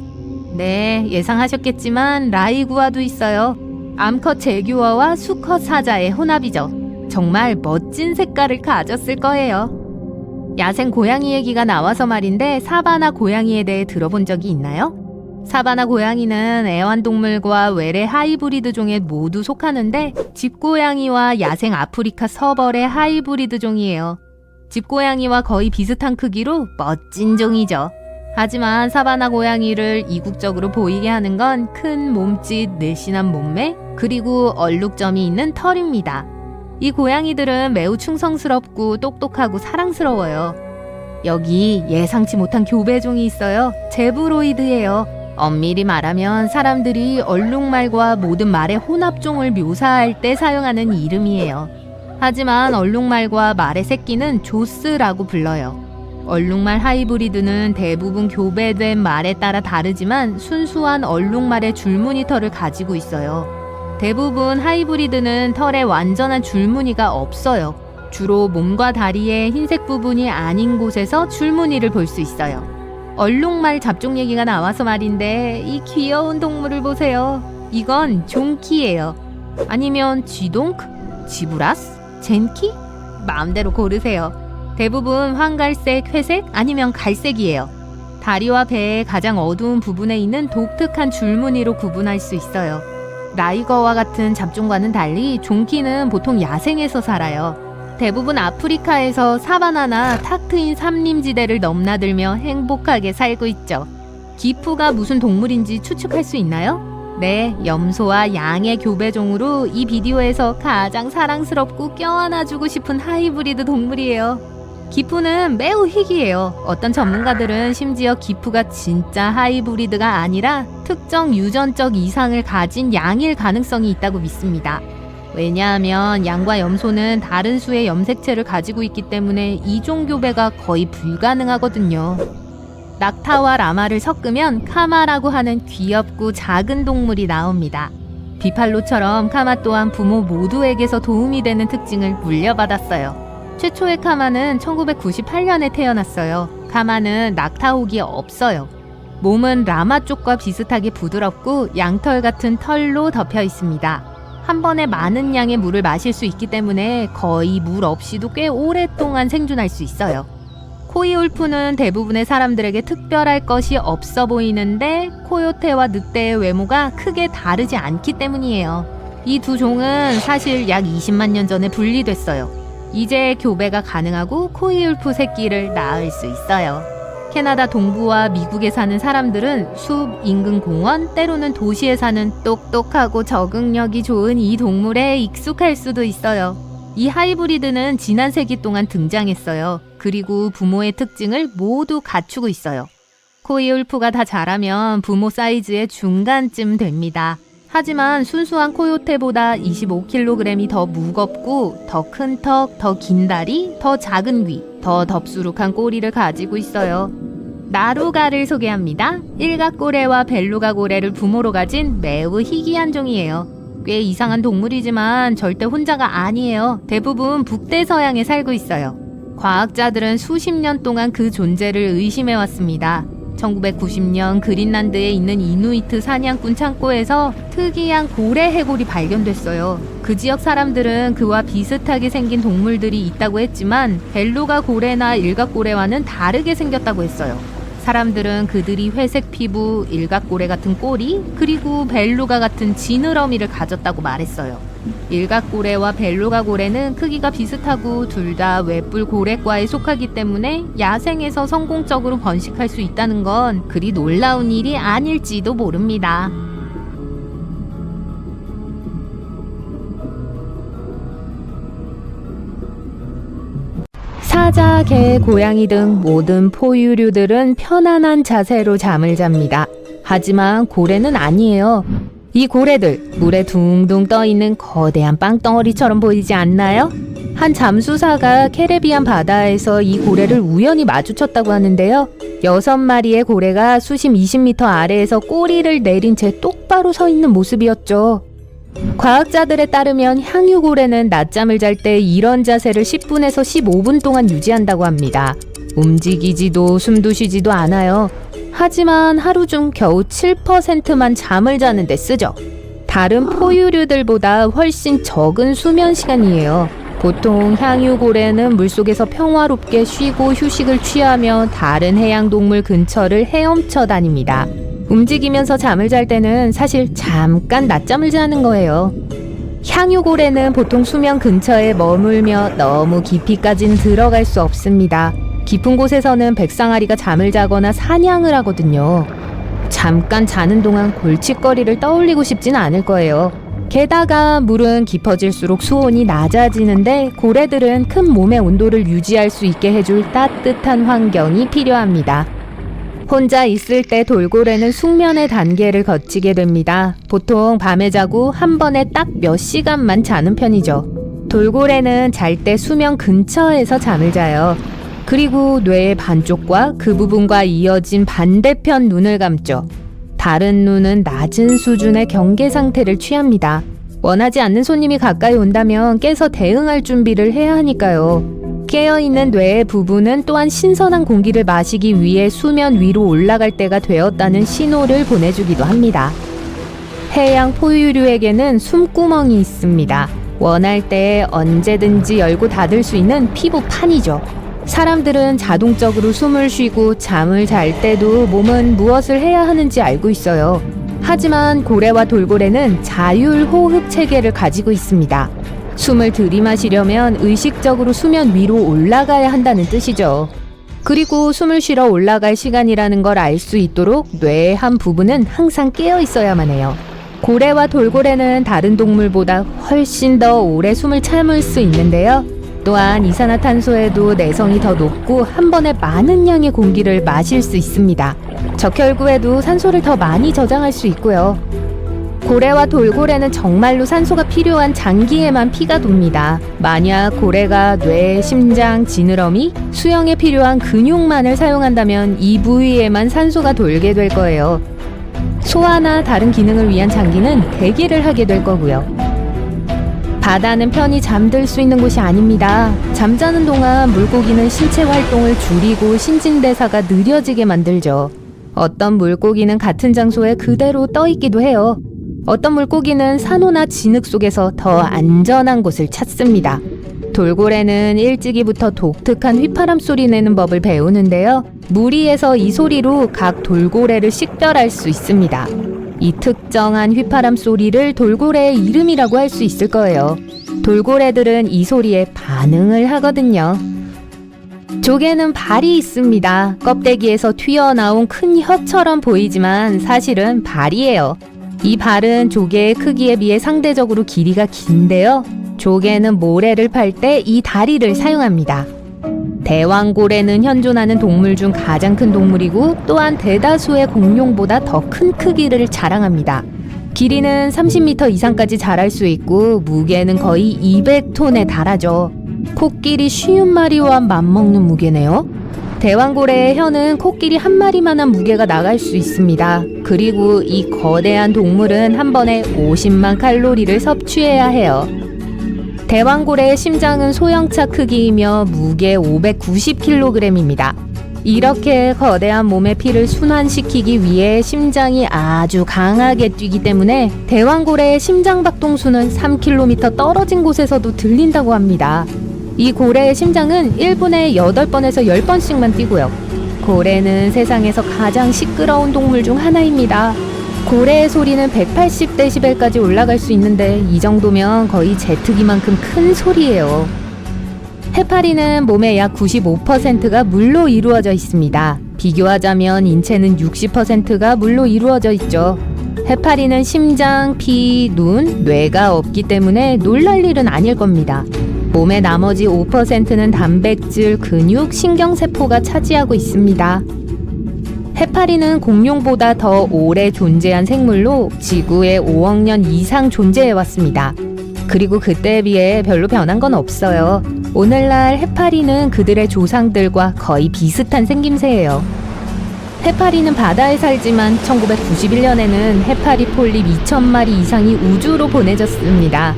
네, 예상하셨겠지만 라이구아도 있어요. 암컷 제규어와 수컷 사자의 혼합이죠. 정말 멋진 색깔을 가졌을 거예요. 야생 고양이 얘기가 나와서 말인데 사바나 고양이에 대해 들어본 적이 있나요? 사바나 고양이는 애완동물과 외래 하이브리드 종에 모두 속하는데 집고양이와 야생 아프리카 서벌의 하이브리드 종이에요. 집고양이와 거의 비슷한 크기로 멋진 종이죠. 하지만 사바나 고양이를 이국적으로 보이게 하는 건 큰 몸짓, 늘씬한 몸매, 그리고 얼룩점이 있는 털입니다. 이 고양이들은 매우 충성스럽고 똑똑하고 사랑스러워요. 여기 예상치 못한 교배종이 있어요. 제브로이드예요. 엄밀히 말하면 사람들이 얼룩말과 모든 말의 혼합종을 묘사할 때 사용하는 이름이에요. 하지만 얼룩말과 말의 새끼는 조스라고 불러요. 얼룩말 하이브리드는 대부분 교배된 말에 따라 다르지만 순수한 얼룩말의 줄무늬 털을 가지고 있어요. 대부분 하이브리드는 털에 완전한 줄무늬가 없어요. 주로 몸과 다리의 흰색 부분이 아닌 곳에서 줄무늬를 볼 수 있어요. 얼룩말 잡종 얘기가 나와서 말인데 이 귀여운 동물을 보세요. 이건 종키예요. 아니면 쥐동크? 지브라스? 젠키? 마음대로 고르세요. 대부분 황갈색, 회색 아니면 갈색이에요. 다리와 배의 가장 어두운 부분에 있는 독특한 줄무늬로 구분할 수 있어요. 라이거와 같은 잡종과는 달리 종키는 보통 야생에서 살아요. 대부분 아프리카에서 사바나나 탁 트인 산림지대를 넘나들며 행복하게 살고 있죠. 기푸가 무슨 동물인지 추측할 수 있나요? 네, 염소와 양의 교배종으로 이 비디오에서 가장 사랑스럽고 껴안아주고 싶은 하이브리드 동물이에요. 기푸는 매우 희귀해요. 어떤 전문가들은 심지어 기푸가 진짜 하이브리드가 아니라 특정 유전적 이상을 가진 양일 가능성이 있다고 믿습니다. 왜냐하면 양과 염소는 다른 수의 염색체를 가지고 있기 때문에 이종 교배가 거의 불가능하거든요. 낙타와 라마를 섞으면 카마라고 하는 귀엽고 작은 동물이 나옵니다. 비팔로처럼 카마 또한 부모 모두에게서 도움이 되는 특징을 물려받았어요. 최초의 카마는 1998년에 태어났어요. 카마는 낙타혹이 없어요. 몸은 라마 쪽과 비슷하게 부드럽고 양털 같은 털로 덮여 있습니다. 한 번에 많은 양의 물을 마실 수 있기 때문에 거의 물 없이도 꽤 오랫동안 생존할 수 있어요. 코이울프는 대부분의 사람들에게 특별할 것이 없어 보이는데 코요테와 늑대의 외모가 크게 다르지 않기 때문이에요. 이 두 종은 사실 약 20만 년 전에 분리됐어요. 이제 교배가 가능하고 코이울프 새끼를 낳을 수 있어요. 캐나다 동부와 미국에 사는 사람들은 숲, 인근 공원, 때로는 도시에 사는 똑똑하고 적응력이 좋은 이 동물에 익숙할 수도 있어요. 이 하이브리드는 지난 세기 동안 등장했어요. 그리고 부모의 특징을 모두 갖추고 있어요. 코이울프가 다 자라면 부모 사이즈의 중간쯤 됩니다. 하지만 순수한 코요테보다 25kg이 더 무겁고 더 큰 턱, 더 긴 다리, 더 작은 귀, 더 덥수룩한 꼬리를 가지고 있어요. 나루가를 소개합니다. 일각고래와 벨루가고래를 부모로 가진 매우 희귀한 종이에요. 꽤 이상한 동물이지만 절대 혼자가 아니에요. 대부분 북대서양에 살고 있어요. 과학자들은 수십 년 동안 그 존재를 의심해왔습니다. 1990년 그린란드에 있는 이누이트 사냥꾼 창고에서 특이한 고래 해골이 발견됐어요. 그 지역 사람들은 그와 비슷하게 생긴 동물들이 있다고 했지만 벨루가 고래나 일각고래와는 다르게 생겼다고 했어요. 사람들은 그들이 회색 피부, 일각고래 같은 꼬리, 그리고 벨루가 같은 지느러미를 가졌다고 말했어요. 일각고래와 벨루가고래는 크기가 비슷하고 둘 다 외뿔 고래과에 속하기 때문에 야생에서 성공적으로 번식할 수 있다는 건 그리 놀라운 일이 아닐지도 모릅니다. 사자, 개, 고양이 등 모든 포유류들은 편안한 자세로 잠을 잡니다. 하지만 고래는 아니에요. 이 고래들, 물에 둥둥 떠있는 거대한 빵덩어리처럼 보이지 않나요? 한 잠수사가 캐리비안 바다에서 이 고래를 우연히 마주쳤다고 하는데요. 6마리의 고래가 수심 20m 아래에서 꼬리를 내린 채 똑바로 서 있는 모습이었죠. 과학자들에 따르면 향유고래는 낮잠을 잘 때 이런 자세를 10분에서 15분 동안 유지한다고 합니다. 움직이지도 숨도 쉬지도 않아요. 하지만 하루 중 겨우 7%만 잠을 자는데 쓰죠. 다른 포유류들보다 훨씬 적은 수면 시간이에요. 보통 향유고래는 물속에서 평화롭게 쉬고 휴식을 취하며 다른 해양동물 근처를 헤엄쳐 다닙니다. 움직이면서 잠을 잘 때는 사실 잠깐 낮잠을 자는 거예요. 향유고래는 보통 수면 근처에 머물며 너무 깊이까진 들어갈 수 없습니다. 깊은 곳에서는 백상아리가 잠을 자거나 사냥을 하거든요. 잠깐 자는 동안 골칫거리를 떠올리고 싶진 않을 거예요. 게다가 물은 깊어질수록 수온이 낮아지는데 고래들은 큰 몸의 온도를 유지할 수 있게 해줄 따뜻한 환경이 필요합니다. 혼자 있을 때 돌고래는 숙면의 단계를 거치게 됩니다. 보통 밤에 자고 한 번에 딱 몇 시간만 자는 편이죠. 돌고래는 잘 때 수면 근처에서 잠을 자요. 그리고 뇌의 반쪽과 그 부분과 이어진 반대편 눈을 감죠. 다른 눈은 낮은 수준의 경계 상태를 취합니다. 원하지 않는 손님이 가까이 온다면 깨서 대응할 준비를 해야 하니까요. 깨어있는 뇌의 부분은 또한 신선한 공기를 마시기 위해 수면 위로 올라갈 때가 되었다는 신호를 보내주기도 합니다. 해양 포유류에게는 숨구멍이 있습니다. 원할 때 언제든지 열고 닫을 수 있는 피부판이죠. 사람들은 자동적으로 숨을 쉬고 잠을 잘 때도 몸은 무엇을 해야 하는지 알고 있어요. 하지만 고래와 돌고래는 자율호흡 체계를 가지고 있습니다. 숨을 들이마시려면 의식적으로 수면 위로 올라가야 한다는 뜻이죠. 그리고 숨을 쉬러 올라갈 시간이라는 걸 알 수 있도록 뇌의 한 부분은 항상 깨어 있어야만 해요. 고래와 돌고래는 다른 동물보다 훨씬 더 오래 숨을 참을 수 있는데요. 또한 이산화탄소에도 내성이 더 높고 한 번에 많은 양의 공기를 마실 수 있습니다. 적혈구에도 산소를 더 많이 저장할 수 있고요. 고래와 돌고래는 정말로 산소가 필요한 장기에만 피가 돕니다. 만약 고래가 뇌, 심장, 지느러미, 수영에 필요한 근육만을 사용한다면 이 부위에만 산소가 돌게 될 거예요. 소화나 다른 기능을 위한 장기는 대기를 하게 될 거고요. 바다는 편히 잠들 수 있는 곳이 아닙니다. 잠자는 동안 물고기는 신체 활동을 줄이고 신진대사가 느려지게 만들죠. 어떤 물고기는 같은 장소에 그대로 떠 있기도 해요. 어떤 물고기는 산호나 진흙 속에서 더 안전한 곳을 찾습니다. 돌고래는 일찍이부터 독특한 휘파람 소리 내는 법을 배우는데요. 무리에서 이 소리로 각 돌고래를 식별할 수 있습니다. 이 특정한 휘파람 소리를 돌고래의 이름이라고 할 수 있을 거예요. 돌고래들은 이 소리에 반응을 하거든요. 조개는 발이 있습니다. 껍데기에서 튀어나온 큰 혀처럼 보이지만 사실은 발이에요. 이 발은 조개의 크기에 비해 상대적으로 길이가 긴데요. 조개는 모래를 팔 때 이 다리를 사용합니다. 대왕고래는 현존하는 동물 중 가장 큰 동물이고 또한 대다수의 공룡보다 더 큰 크기를 자랑합니다. 길이는 30m 이상까지 자랄 수 있고 무게는 거의 200톤에 달하죠. 코끼리 50마리와 맞먹는 무게네요. 대왕고래의 혀는 코끼리 한 마리만한 무게가 나갈 수 있습니다. 그리고 이 거대한 동물은 한 번에 50만 칼로리를 섭취해야 해요. 대왕고래의 심장은 소형차 크기이며 무게 590kg입니다. 이렇게 거대한 몸의 피를 순환시키기 위해 심장이 아주 강하게 뛰기 때문에 대왕고래의 심장박동수는 3km 떨어진 곳에서도 들린다고 합니다. 이 고래의 심장은 1분에 8번에서 10번씩만 뛰고요. 고래는 세상에서 가장 시끄러운 동물 중 하나입니다. 고래의 소리는 180dB까지 올라갈 수 있는데 이 정도면 거의 제트기만큼 큰 소리예요. 해파리는 몸의 약 95%가 물로 이루어져 있습니다. 비교하자면 인체는 60%가 물로 이루어져 있죠. 해파리는 심장, 피, 눈, 뇌가 없기 때문에 놀랄 일은 아닐 겁니다. 몸의 나머지 5%는 단백질, 근육, 신경세포가 차지하고 있습니다. 해파리는 공룡보다 더 오래 존재한 생물로 지구에 5억 년 이상 존재해왔습니다. 그리고 그때에 비해 별로 변한 건 없어요. 오늘날 해파리는 그들의 조상들과 거의 비슷한 생김새예요. 해파리는 바다에 살지만 1991년에는 해파리 폴립 2,000마리 이상이 우주로 보내졌습니다.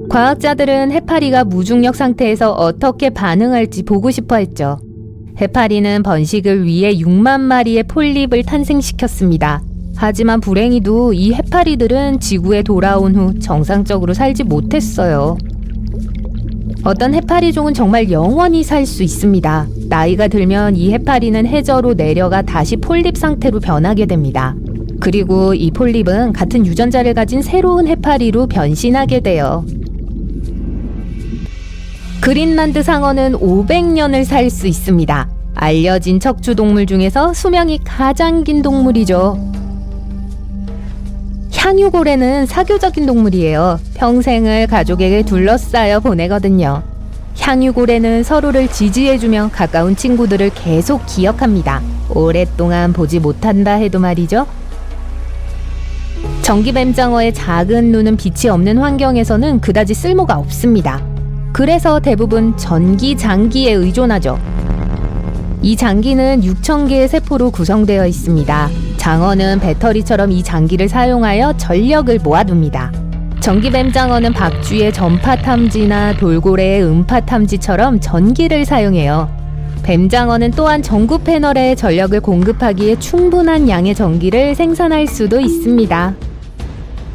과학자들은 해파리가 무중력 상태에서 어떻게 반응할지 보고 싶어 했죠. 해파리는 번식을 위해 6만 마리의 폴립을 탄생시켰습니다. 하지만 불행히도 이 해파리들은 지구에 돌아온 후 정상적으로 살지 못했어요. 어떤 해파리종은 정말 영원히 살 수 있습니다. 나이가 들면 이 해파리는 해저로 내려가 다시 폴립 상태로 변하게 됩니다. 그리고 이 폴립은 같은 유전자를 가진 새로운 해파리로 변신하게 돼요. 그린란드 상어는 500년을 살 수 있습니다. 알려진 척추동물 중에서 수명이 가장 긴 동물이죠. 향유고래는 사교적인 동물이에요. 평생을 가족에게 둘러싸여 보내거든요. 향유고래는 서로를 지지해주며 가까운 친구들을 계속 기억합니다. 오랫동안 보지 못한다 해도 말이죠. 전기뱀장어의 작은 눈은 빛이 없는 환경에서는 그다지 쓸모가 없습니다. 그래서 대부분 전기장기에 의존하죠. 이 장기는 6,000개의 세포로 구성되어 있습니다. 장어는 배터리처럼 이 장기를 사용하여 전력을 모아둡니다. 전기뱀장어는 박쥐의 전파 탐지나 돌고래의 음파 탐지처럼 전기를 사용해요. 뱀장어는 또한 전구 패널에 전력을 공급하기에 충분한 양의 전기를 생산할 수도 있습니다.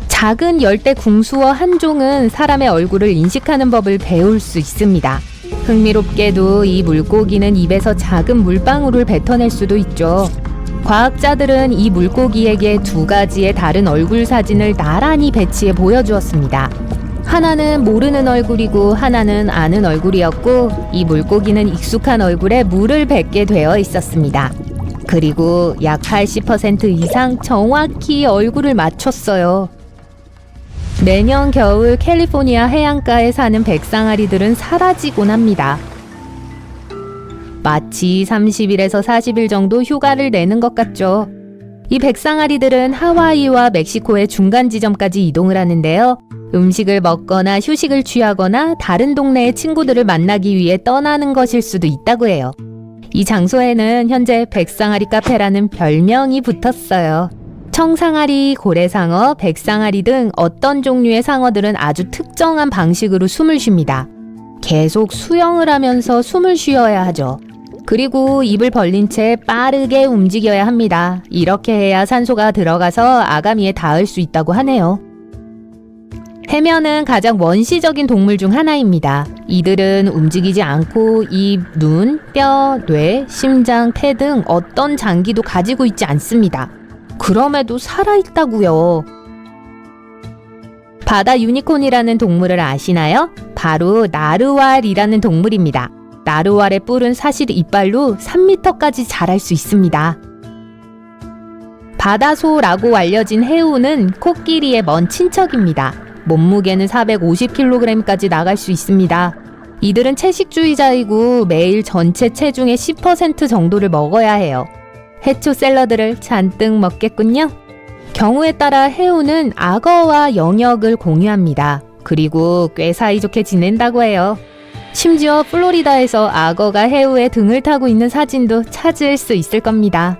작은 열대 궁수어 한 종은 사람의 얼굴을 인식하는 법을 배울 수 있습니다. 흥미롭게도 이 물고기는 입에서 작은 물방울을 뱉어낼 수도 있죠. 과학자들은 이 물고기에게 두 가지의 다른 얼굴 사진을 나란히 배치해 보여주었습니다. 하나는 모르는 얼굴이고 하나는 아는 얼굴이었고 이 물고기는 익숙한 얼굴에 물을 뱉게 되어 있었습니다. 그리고 약 80% 이상 정확히 얼굴을 맞췄어요. 매년 겨울 캘리포니아 해안가에 사는 백상아리들은 사라지곤 합니다. 마치 30일에서 40일 정도 휴가를 내는 것 같죠. 이 백상아리들은 하와이와 멕시코의 중간 지점까지 이동을 하는데요. 음식을 먹거나 휴식을 취하거나 다른 동네의 친구들을 만나기 위해 떠나는 것일 수도 있다고 해요. 이 장소에는 현재 백상아리 카페라는 별명이 붙었어요. 청상아리, 고래상어, 백상아리 등 어떤 종류의 상어들은 아주 특정한 방식으로 숨을 쉽니다. 계속 수영을 하면서 숨을 쉬어야 하죠. 그리고 입을 벌린 채 빠르게 움직여야 합니다. 이렇게 해야 산소가 들어가서 아가미에 닿을 수 있다고 하네요. 해면은 가장 원시적인 동물 중 하나입니다. 이들은 움직이지 않고 입, 눈, 뼈, 뇌, 심장, 폐 등 어떤 장기도 가지고 있지 않습니다. 그럼에도 살아있다고요. 바다 유니콘이라는 동물을 아시나요? 바로 나르왈이라는 동물입니다. 나르왈의 뿔은 사실 이빨로 3m까지 자랄 수 있습니다. 바다소라고 알려진 해우는 코끼리의 먼 친척입니다. 몸무게는 450kg까지 나갈 수 있습니다. 이들은 채식주의자이고 매일 전체 체중의 10% 정도를 먹어야 해요. 해초 샐러드를 잔뜩 먹겠군요. 경우에 따라 해우는 악어와 영역을 공유합니다. 그리고 꽤 사이좋게 지낸다고 해요. 심지어 플로리다에서 악어가 해우에 등을 타고 있는 사진도 찾을 수 있을 겁니다.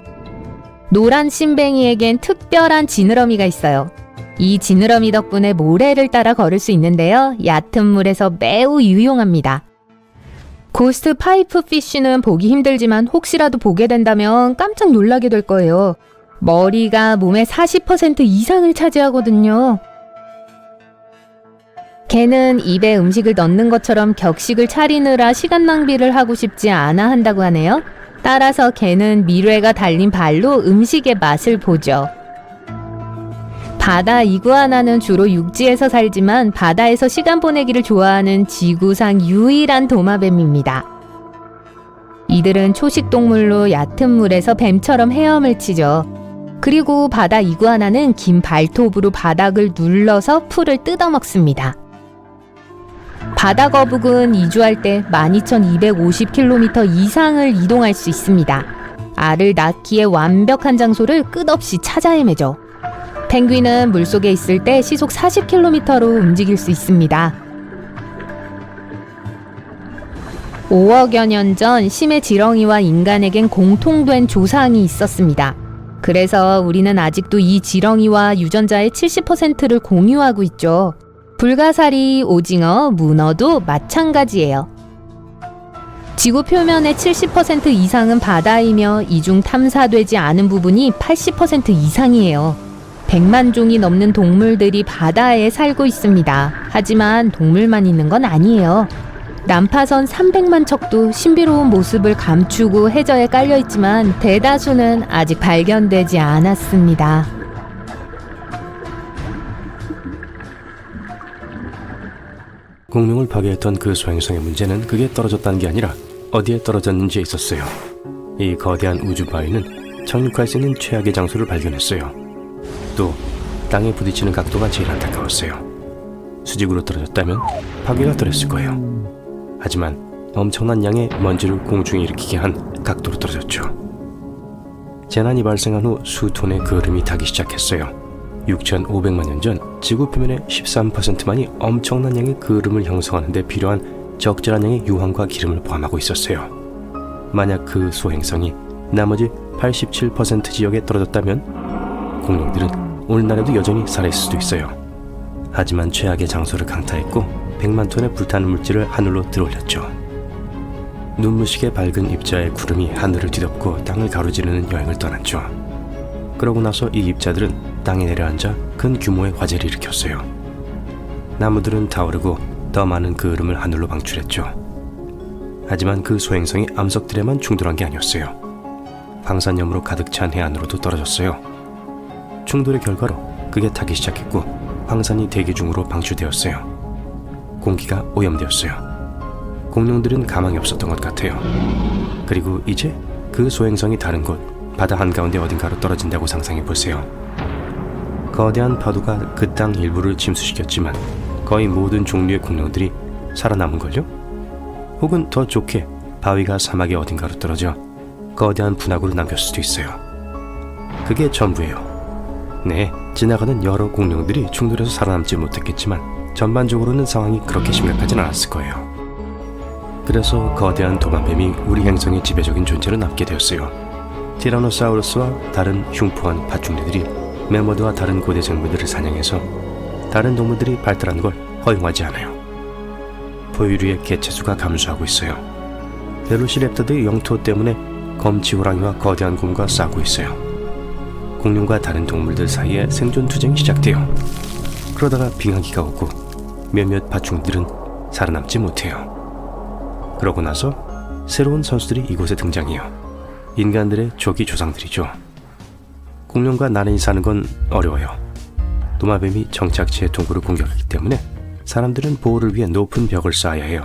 노란 심뱅이에겐 특별한 지느러미가 있어요. 이 지느러미 덕분에 모래를 따라 걸을 수 있는데요. 얕은 물에서 매우 유용합니다. 고스트 파이프 피쉬는 보기 힘들지만 혹시라도 보게 된다면 깜짝 놀라게 될 거예요. 머리가 몸의 40% 이상을 차지하거든요. 개는 입에 음식을 넣는 것처럼 격식을 차리느라 시간 낭비를 하고 싶지 않아 한다고 하네요. 따라서 개는 미뢰가 달린 발로 음식의 맛을 보죠. 바다 이구아나는 주로 육지에서 살지만 바다에서 시간 보내기를 좋아하는 지구상 유일한 도마뱀입니다. 이들은 초식동물로 얕은 물에서 뱀처럼 헤엄을 치죠. 그리고 바다 이구아나는 긴 발톱으로 바닥을 눌러서 풀을 뜯어먹습니다. 바다 거북은 이주할 때 12,250km 이상을 이동할 수 있습니다. 알을 낳기에 완벽한 장소를 끝없이 찾아 헤매죠. 펭귄은 물속에 있을 때 시속 40km로 움직일 수 있습니다. 5억여 년 전 심해 지렁이와 인간에겐 공통된 조상이 있었습니다. 그래서 우리는 아직도 이 지렁이와 유전자의 70%를 공유하고 있죠. 불가사리, 오징어, 문어도 마찬가지예요. 지구 표면의 70% 이상은 바다이며 이 중 탐사되지 않은 부분이 80% 이상이에요. 100만 종이 넘는 동물들이 바다에 살고 있습니다. 하지만 동물만 있는 건 아니에요. 난파선 300만 척도 신비로운 모습을 감추고 해저에 깔려있지만 대다수는 아직 발견되지 않았습니다. 공룡을 파괴했던 그 소행성의 문제는 그게 떨어졌다는 게 아니라 어디에 떨어졌는지에 있었어요. 이 거대한 우주 바위는 착륙할 수 있는 최악의 장소를 발견했어요. 또 땅에 부딪히는 각도가 제일 안타까웠어요. 수직으로 떨어졌다면 파괴가 덜했을 거예요. 하지만 엄청난 양의 먼지를 공중에 일으키게 한 각도로 떨어졌죠. 재난이 발생한 후 수톤의 그을음이 타기 시작했어요. 6,500만 년 전 지구 표면의 13%만이 엄청난 양의 그을음을 형성하는 데 필요한 적절한 양의 유황과 기름을 포함하고 있었어요. 만약 그 소행성이 나머지 87% 지역에 떨어졌다면 공룡들은 오늘날에도 여전히 살아있을 수도 있어요. 하지만 최악의 장소를 강타했고 100만 톤의 불타는 물질을 하늘로 들어올렸죠. 눈부시게 밝은 입자의 구름이 하늘을 뒤덮고 땅을 가로지르는 여행을 떠났죠. 그러고 나서 이 입자들은 땅에 내려앉아 큰 규모의 화재를 일으켰어요. 나무들은 타오르고 더 많은 그을음을 하늘로 방출했죠. 하지만 그 소행성이 암석들에만 충돌한 게 아니었어요. 방사염으로 가득 찬 해안으로도 떨어졌어요. 충돌의 결과로 그게 타기 시작했고 황산이 대기 중으로 방출되었어요. 공기가 오염되었어요. 공룡들은 가망이 없었던 것 같아요. 그리고 이제 그 소행성이 다른 곳, 바다 한가운데 어딘가로 떨어진다고 상상해 보세요. 거대한 파도가 그 땅 일부를 침수시켰지만 거의 모든 종류의 공룡들이 살아남은걸요? 혹은 더 좋게 바위가 사막의 어딘가로 떨어져 거대한 분화구를 남겼을 수도 있어요. 그게 전부예요. 네, 지나가는 여러 공룡들이 충돌해서 살아남지 못했겠지만 전반적으로는 상황이 그렇게 심각하진 않았을 거예요. 그래서 거대한 도마뱀이 우리 행성의 지배적인 존재로 남게 되었어요. 티라노사우루스와 다른 흉포한 파충류들이 매머드와 다른 고대 생물들을 사냥해서 다른 동물들이 발달하는 걸 허용하지 않아요. 포유류의 개체수가 감소하고 있어요. 벨로시랩터드의 영토 때문에 검지호랑이와 거대한 곰과 싸우고 있어요. 공룡과 다른 동물들 사이에 생존 투쟁이 시작돼요. 그러다가 빙하기가 오고 몇몇 파충류들은 살아남지 못해요. 그러고 나서 새로운 선수들이 이곳에 등장해요. 인간들의 조기 조상들이죠. 공룡과 나란히 사는 건 어려워요. 도마뱀이 정착지의 동굴을 공격하기 때문에 사람들은 보호를 위해 높은 벽을 쌓아야 해요.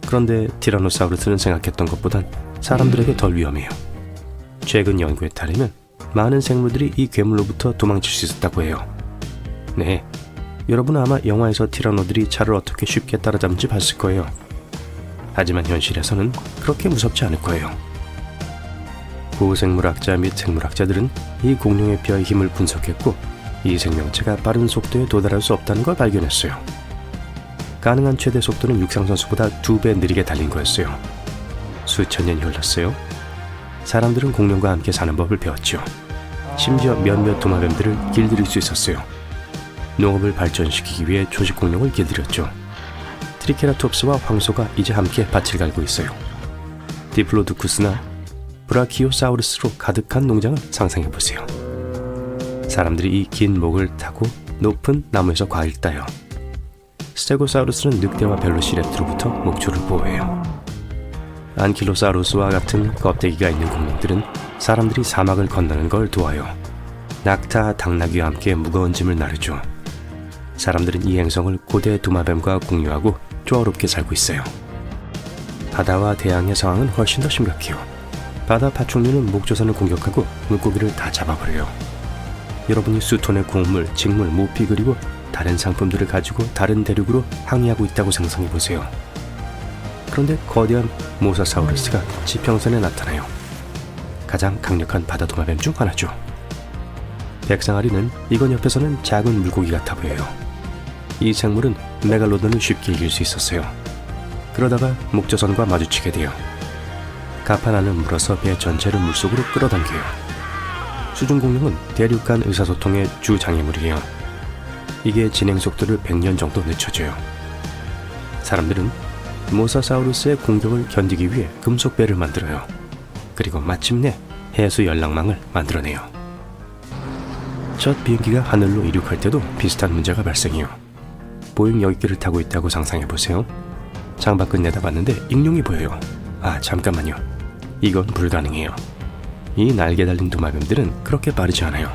그런데 티라노사우루스는 생각했던 것보단 사람들에게 덜 위험해요. 최근 연구에 따르면 많은 생물들이 이 괴물로부터 도망칠 수 있었다고 해요. 네, 여러분은 아마 영화에서 티라노들이 차를 어떻게 쉽게 따라잡는지 봤을 거예요. 하지만 현실에서는 그렇게 무섭지 않을 거예요. 고생물학자 및 생물학자들은 이 공룡의 뼈의 힘을 분석했고 이 생명체가 빠른 속도에 도달할 수 없다는 걸 발견했어요. 가능한 최대 속도는 육상선수보다 2배 느리게 달린 거였어요. 수천 년이 흘렀어요. 사람들은 공룡과 함께 사는 법을 배웠죠. 심지어 몇몇 도마뱀들을 길들일 수 있었어요. 농업을 발전시키기 위해 조직 공룡을 길들였죠. 트리케라톱스와 황소가 이제 함께 밭을 갈고 있어요. 디플로두쿠스나 브라키오사우루스로 가득한 농장을 상상해보세요. 사람들이 이 긴 목을 타고 높은 나무에서 과일 따요. 스테고사우루스는 늑대와 벨로시랩트로부터 목초를 보호해요. 안킬로사우루스와 같은 껍데기가 있는 공룡들은 사람들이 사막을 건너는 걸 도와요. 낙타, 당나귀와 함께 무거운 짐을 나르죠. 사람들은 이 행성을 고대 도마뱀과 공유하고 조화롭게 살고 있어요. 바다와 대양의 상황은 훨씬 더 심각해요. 바다 파충류는 목조선을 공격하고 물고기를 다 잡아버려요. 여러분이 수톤의 곡물, 직물, 모피 그리고 다른 상품들을 가지고 다른 대륙으로 항해하고 있다고 상상해보세요. 그런데 거대한 모사사우루스가 지평선에 나타나요. 가장 강력한 바다 도마뱀 중 하나죠. 백상아리는 이건 옆에서는 작은 물고기 같아 보여요. 이 생물은 메갈로돈을 쉽게 이길 수 있었어요. 그러다가 목조선과 마주치게 돼요. 가판안을 물어서 배 전체를 물속으로 끌어당겨요. 수중공룡은 대륙 간 의사소통의 주 장애물이에요. 이게 진행 속도를 100년 정도 늦춰줘요. 사람들은 모사사우루스의 공격을 견디기 위해 금속배를 만들어요. 그리고 마침내 해수 연락망을 만들어내요. 첫 비행기가 하늘로 이륙할 때도 비슷한 문제가 발생해요. 보잉 여객기를 타고 있다고 상상해보세요. 창밖을 내다봤는데 익룡이 보여요. 아, 잠깐만요. 이건 불가능해요. 이 날개 달린 도마뱀들은 그렇게 빠르지 않아요.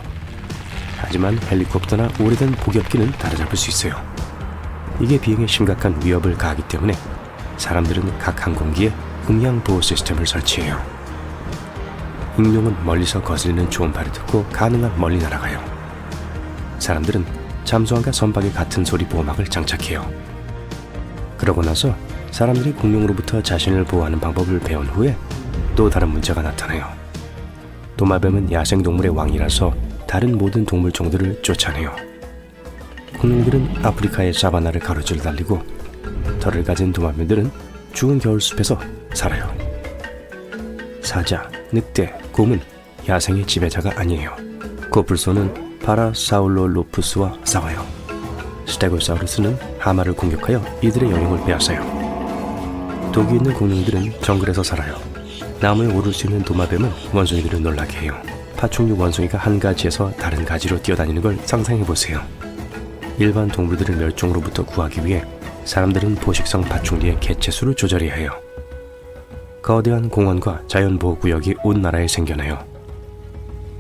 하지만 헬리콥터나 오래된 포격기는 따라잡을 수 있어요. 이게 비행에 심각한 위협을 가하기 때문에 사람들은 각 항공기에 음향 보호 시스템을 설치해요. 익룡은 멀리서 거슬리는 초음파를 듣고 가능한 멀리 날아가요. 사람들은 잠수함과 선박의 같은 소리 보호막을 장착해요. 그러고 나서 사람들이 공룡으로부터 자신을 보호하는 방법을 배운 후에 또 다른 문제가 나타나요. 도마뱀은 야생동물의 왕이라서 다른 모든 동물종들을 쫓아내요. 공룡들은 아프리카의 사바나를 가로질러 달리고 털을 가진 도마뱀들은 추운 겨울숲에서 살아요. 사자, 늑대, 곰은 야생의 지배자가 아니에요. 코뿔소는 파라사울로로푸스와 싸워요. 스테고사우루스는 하마를 공격하여 이들의 영역을 빼앗아요. 독이 있는 공룡들은 정글에서 살아요. 나무에 오를 수 있는 도마뱀은 원숭이들을 놀라게 해요. 파충류 원숭이가 한 가지에서 다른 가지로 뛰어다니는 걸 상상해보세요. 일반 동물들을 멸종으로부터 구하기 위해 사람들은 포식성 파충류의 개체수를 조절해야 해요. 거대한 공원과 자연보호구역이 온 나라에 생겨나요.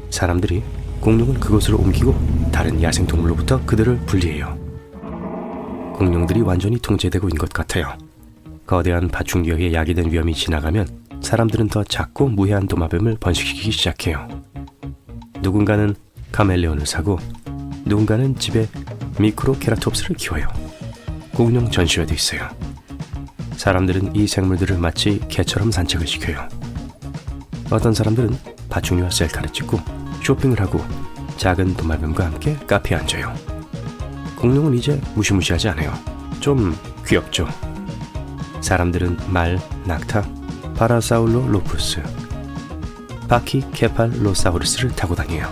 사람들이 공룡을 그곳으로 옮기고 다른 야생동물로부터 그들을 분리해요. 공룡들이 완전히 통제되고 있는 것 같아요. 거대한 파충류에 야기된 위험이 지나가면 사람들은 더 작고 무해한 도마뱀을 번식시키기 시작해요. 누군가는 카멜레온을 사고 누군가는 집에 미크로케라톱스를 키워요. 공룡 전시회도 있어요. 사람들은 이 생물들을 마치 개처럼 산책을 시켜요. 어떤 사람들은 파충류와 셀카를 찍고 쇼핑을 하고 작은 도마뱀과 함께 카페에 앉아요. 공룡은 이제 무시무시하지 않아요. 좀 귀엽죠. 사람들은 말, 낙타, 파라사울로로푸스, 파키케팔로사우루스를 타고 다녀요.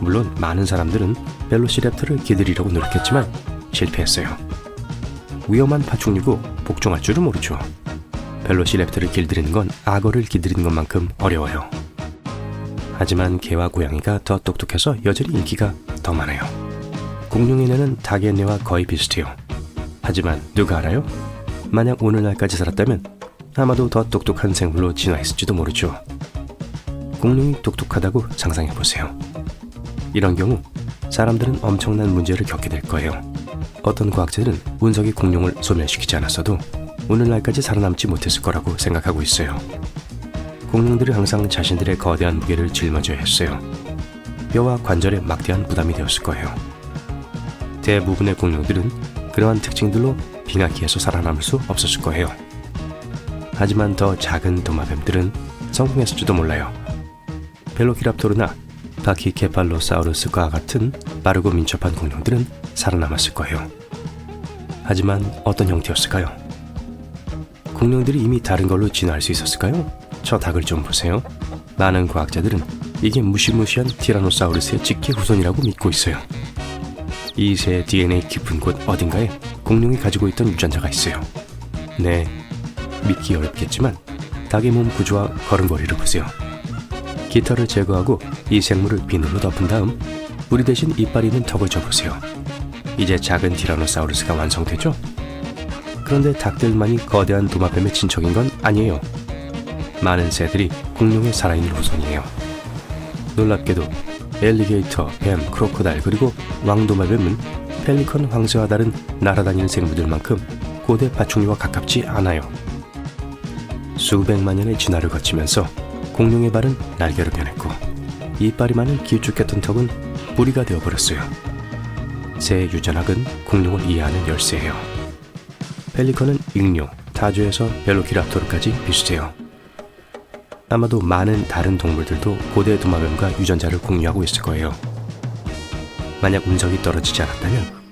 물론 많은 사람들은 벨로시랩터를 기다리려고 노력했지만 실패했어요. 위험한 파충류고 복종할 줄은 모르죠. 벨로시랩터를 길들이는 건 악어를 길들이는 것만큼 어려워요. 하지만 개와 고양이가 더 똑똑해서 여전히 인기가 더 많아요. 공룡의 뇌는 닭의 뇌와 거의 비슷해요. 하지만 누가 알아요? 만약 오늘날까지 살았다면 아마도 더 똑똑한 생물로 진화했을지도 모르죠. 공룡이 똑똑하다고 상상해보세요. 이런 경우 사람들은 엄청난 문제를 겪게 될 거예요. 어떤 과학자들은 운석이 공룡을 소멸시키지 않았어도 오늘날까지 살아남지 못했을 거라고 생각하고 있어요. 공룡들은 항상 자신들의 거대한 무게를 짊어져야 했어요. 뼈와 관절에 막대한 부담이 되었을 거예요. 대부분의 공룡들은 그러한 특징들로 빙하기에서 살아남을 수 없었을 거예요. 하지만 더 작은 도마뱀들은 성공했을지도 몰라요. 벨로키랍토르나 파키케팔로사우루스과 같은 빠르고 민첩한 공룡들은 살아남았을 거예요. 하지만 어떤 형태였을까요? 공룡들이 이미 다른 걸로 진화할 수 있었을까요? 저 닭을 좀 보세요. 많은 과학자들은 이게 무시무시한 티라노사우루스의 직계 후손이라고 믿고 있어요. 이 새의 DNA 깊은 곳 어딘가에 공룡이 가지고 있던 유전자가 있어요. 네, 믿기 어렵겠지만 닭의 몸 구조와 걸음걸이를 보세요. 깃털을 제거하고 이 생물을 비늘로 덮은 다음 뿌리 대신 이빨이 있는 턱을 줘보세요. 이제 작은 티라노사우루스가 완성되죠? 그런데 닭들만이 거대한 도마뱀의 친척인 건 아니에요. 많은 새들이 공룡의 살아있는 후손이에요. 놀랍게도 엘리게이터, 뱀, 크로코다일 그리고 왕도마뱀은 펠리컨 황새와 다른 날아다니는 생물들만큼 고대 파충류와 가깝지 않아요. 수백만 년의 진화를 거치면서 공룡의 발은 날개로 변했고 이빨이 많은 길쭉했던 턱은 뿌리가 되어버렸어요. 새의 유전학은 공룡을 이해하는 열쇠예요. 펠리컨은 익룡, 타조에서 벨로키랍토르까지 비슷해요. 아마도 많은 다른 동물들도 고대 도마뱀과 유전자를 공유하고 있을 거예요. 만약 운석이 떨어지지 않았다면